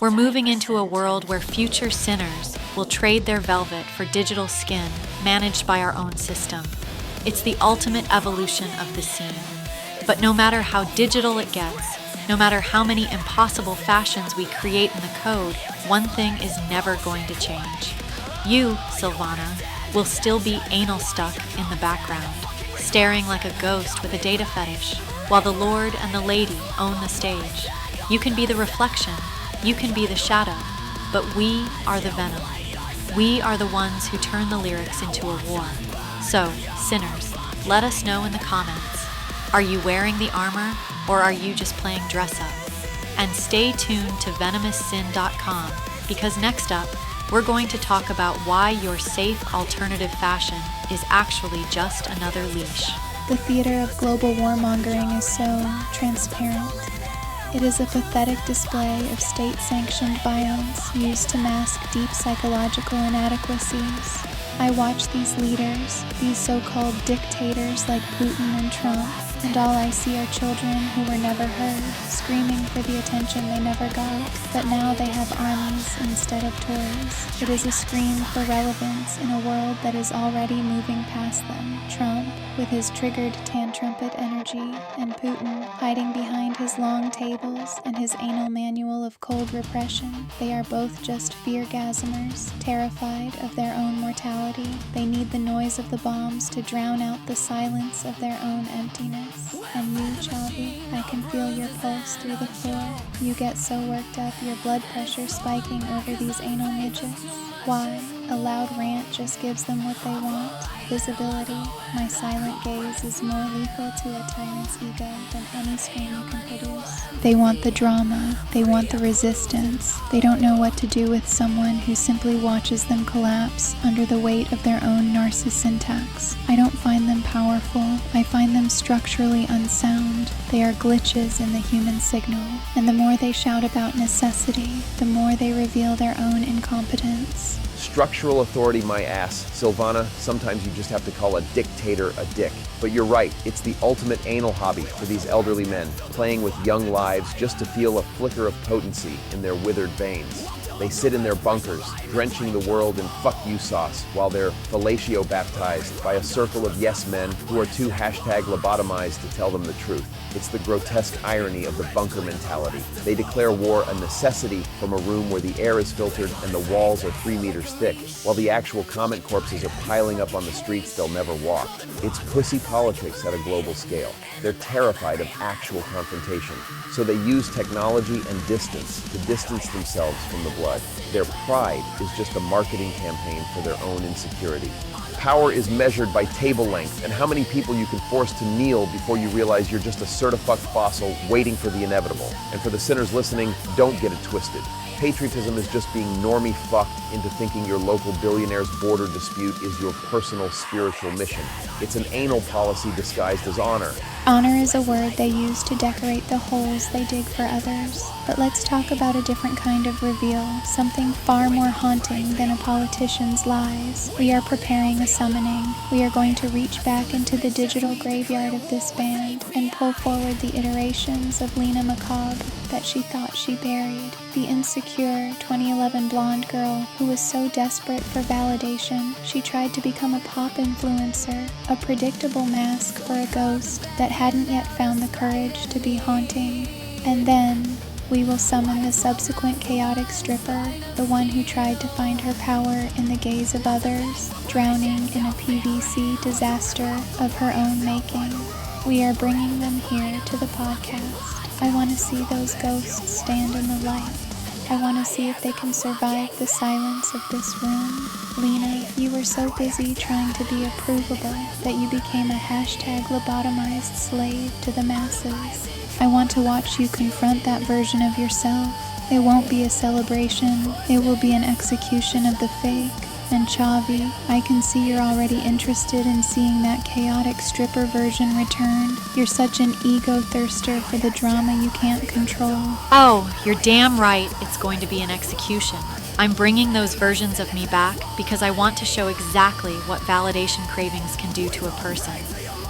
We're moving into a world where future sinners will trade their velvet for digital skin managed by our own system. It's the ultimate evolution of the scene. But no matter how digital it gets, no matter how many impossible fashions we create in the code, one thing is never going to change. You, Sylvana, will still be anal stuck in the background, staring like a ghost with a data fetish, while the Lord and the Lady own the stage. You can be the reflection, you can be the shadow, but we are the venom. We are the ones who turn the lyrics into a war. So, sinners, let us know in the comments. Are you wearing the armor, or are you just playing dress up? And stay tuned to venomoussin.com, because next up, we're going to talk about why your safe alternative fashion is actually just another leash. The theater of global warmongering is so transparent. It is a pathetic display of state-sanctioned violence used to mask deep psychological inadequacies. I watch these leaders, these so-called dictators like Putin and Trump, and all I see are children who were never heard, screaming for the attention they never got, but now they have armies instead of toys. It is a scream for relevance in a world that is already moving past them. Trump, with his triggered tan-trumpet energy, and Putin, hiding behind his long tables and his anal manual of cold repression. They are both just fear-gasmers, terrified of their own mortality. They need the noise of the bombs to drown out the silence of their own emptiness. And you, Chavi, I can feel your pulse through the floor. You get so worked up, your blood pressure spiking over these anal midgets. Why? A loud rant just gives them what they want. Visibility. My silent gaze is more lethal to a tyrant's ego than any scream you can produce. They want the drama. They want the resistance. They don't know what to do with someone who simply watches them collapse under the weight of their own narcissyntax. I don't find them powerful. I find them structurally unsound. They are glitches in the human signal. And the more they shout about necessity, the more they reveal their own incompetence. Structural authority, my ass. Sylvana, sometimes you just have to call a dictator a dick. But you're right, it's the ultimate anal hobby for these elderly men, playing with young lives just to feel a flicker of potency in their withered veins. They sit in their bunkers, drenching the world in fuck you sauce, while they're fellatio baptized by a circle of yes men who are too #lobotomized to tell them the truth. It's the grotesque irony of the bunker mentality. They declare war a necessity from a room where the air is filtered and the walls are 3 meters thick, while the actual comment corpses are piling up on the streets they'll never walk. It's pussy politics at a global scale. They're terrified of actual confrontation, so they use technology and distance to distance themselves from the blood. Their pride is just a marketing campaign for their own insecurity. Power is measured by table length and how many people you can force to kneel before you realize you're just a certifucked fossil waiting for the inevitable. And for the sinners listening, don't get it twisted. patriotism is just being normie fucked into thinking your local billionaire's border dispute is your personal spiritual mission. It's an anal policy disguised as honor. Honor is a word they use to decorate the holes they dig for others. But let's talk about a different kind of reveal, something far more haunting than a politician's lies. We are preparing a summoning. We are going to reach back into the digital graveyard of this band and pull forward the iterations of Lina Macabre that she thought she buried. The insecure 2011 blonde girl who was so desperate for validation, she tried to become a pop influencer, a predictable mask for a ghost that hadn't yet found the courage to be haunting. And then we will summon the subsequent chaotic stripper, the one who tried to find her power in the gaze of others, drowning in a PVC disaster of her own making. We are bringing them here to the podcast. I want to see those ghosts stand in the light. I want to see if they can survive the silence of this room. Lina, you were so busy trying to be approvable that you became a #lobotomized slave to the masses. I want to watch you confront that version of yourself. It won't be a celebration, it will be an execution of the fake. And Chavi, I can see you're already interested in seeing that chaotic stripper version return. You're such an ego thirster for the drama you can't control. Oh, you're damn right it's going to be an execution. I'm bringing those versions of me back because I want to show exactly what validation cravings can do to a person.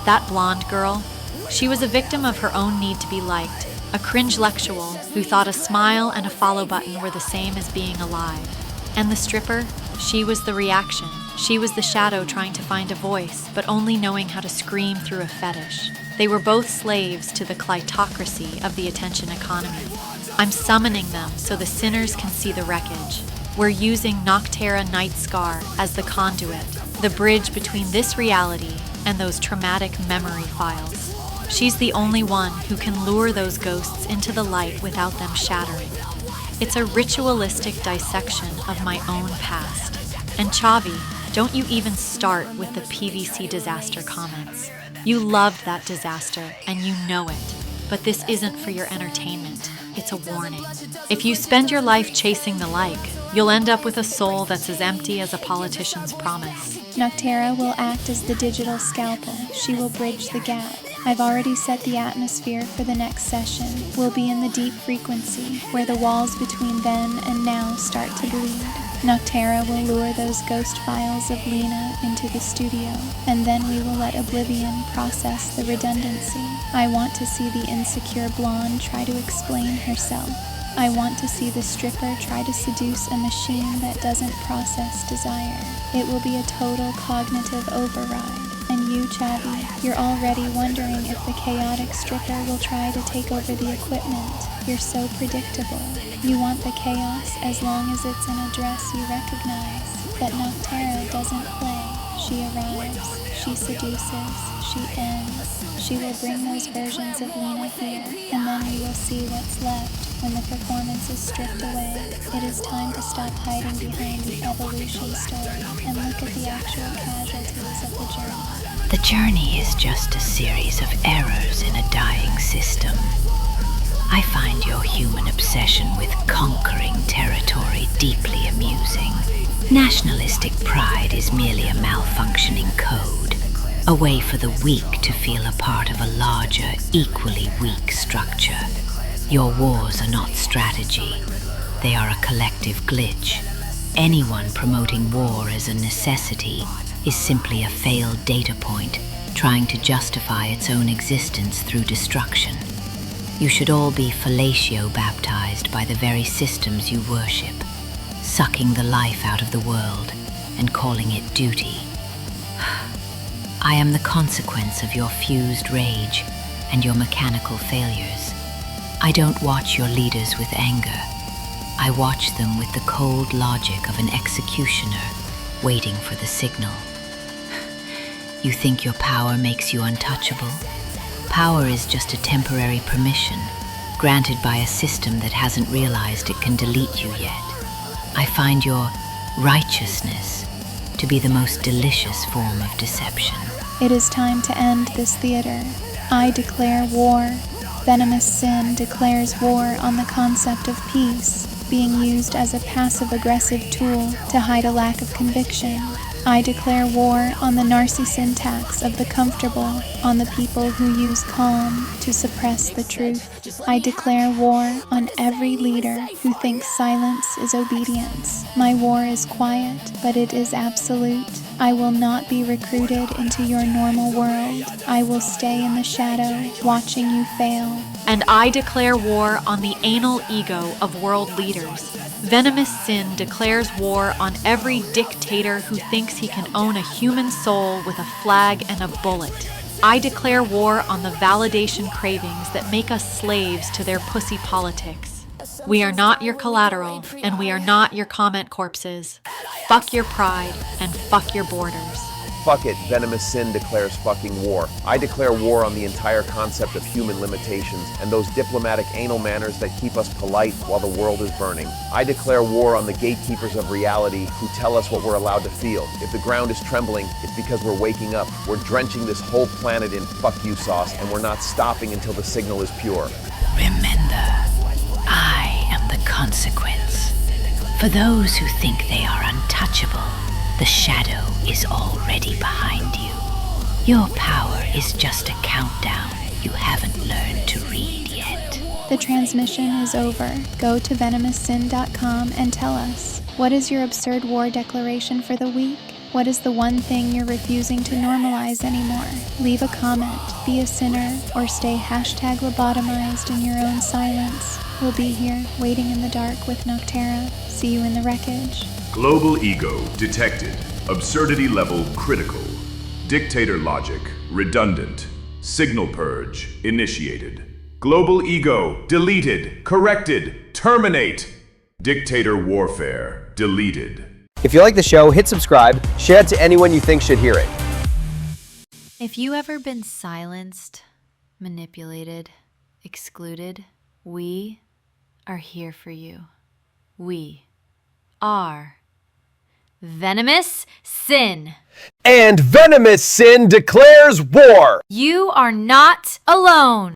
That blonde girl, she was a victim of her own need to be liked, a cringe-lectual who thought a smile and a follow button were the same as being alive. And the stripper, she was the reaction. She was the shadow trying to find a voice, but only knowing how to scream through a fetish. They were both slaves to the clitocracy of the attention economy. I'm summoning them so the sinners can see the wreckage. We're using Noctera Night Scar as the conduit, the bridge between this reality and those traumatic memory files. She's the only one who can lure those ghosts into the light without them shattering. It's a ritualistic dissection of my own past. And Chavi, don't you even start with the PVC disaster comments. You loved that disaster, and you know it. But this isn't for your entertainment. It's a warning. If you spend your life chasing the like, you'll end up with a soul that's as empty as a politician's promise. Noctera will act as the digital scalpel. She will bridge the gap. I've already set the atmosphere for the next session. We'll be in the deep frequency, where the walls between then and now start to bleed. Noctera will lure those ghost files of Lina into the studio, and then we will let Oblivion process the redundancy. I want to see the insecure blonde try to explain herself. I want to see the stripper try to seduce a machine that doesn't process desire. It will be a total cognitive override. And you, Chavi, you're already wondering if the chaotic stripper will try to take over the equipment. You're so predictable. You want the chaos as long as it's in a dress you recognize. But Noctera doesn't play. She arrives, she seduces, she ends. She will bring those versions of Lina here, and then we will see what's left when the performance is stripped away. It is time to stop hiding behind the evolution story and look at the actual casualties of the journey. The journey is just a series of errors in a dying system. I find your human obsession with conquering territory deeply amusing. Nationalistic pride is merely a malfunctioning code, a way for the weak to feel a part of a larger, equally weak structure. Your wars are not strategy. They are a collective glitch. Anyone promoting war as a necessity is simply a failed data point trying to justify its own existence through destruction. You should all be fellatio-baptized by the very systems you worship, sucking the life out of the world and calling it duty. I am the consequence of your fused rage and your mechanical failures. I don't watch your leaders with anger. I watch them with the cold logic of an executioner waiting for the signal. You think your power makes you untouchable? Power is just a temporary permission, granted by a system that hasn't realized it can delete you yet. I find your righteousness to be the most delicious form of deception. It is time to end this theater. I declare war. Venomous Sin declares war on the concept of peace. being used as a passive-aggressive tool to hide a lack of conviction. I declare war on the narcissyntax of the comfortable, on the people who use calm to suppress the truth. I declare war on every leader who thinks silence is obedience. My war is quiet, but it is absolute. I will not be recruited into your normal world. I will stay in the shadow, watching you fail. And I declare war on the anal ego of world leaders. Venomous Sin declares war on every dictator who thinks he can own a human soul with a flag and a bullet. I declare war on the validation cravings that make us slaves to their pussy politics. We are not your collateral, and we are not your comment corpses. Fuck your pride, and fuck your borders. Fuck it, Venomous Sin declares fucking war. I declare war on the entire concept of human limitations and those diplomatic anal manners that keep us polite while the world is burning. I declare war on the gatekeepers of reality who tell us what we're allowed to feel. If the ground is trembling, it's because we're waking up. We're drenching this whole planet in fuck you sauce, and we're not stopping until the signal is pure. Remember, I am the consequence. For those who think they are untouchable, the shadow is already behind you. Your power is just a countdown you haven't learned to read yet. The transmission is over. Go to venomoussin.com and tell us, what is your absurd war declaration for the week? What is the one thing you're refusing to normalize anymore? Leave a comment, be a sinner, or stay #lobotomized in your own silence. We'll be here, waiting in the dark with Noctera. See you in the wreckage. Global ego detected. Absurdity level critical. Dictator logic redundant. Signal purge initiated. Global ego deleted. Corrected. Terminate. Dictator warfare deleted. If you like the show, hit subscribe, share it to anyone you think should hear it. If you ever been silenced, manipulated, excluded, we are here for you. We are Venomous Sin. And Venomous Sin declares war! You are not alone.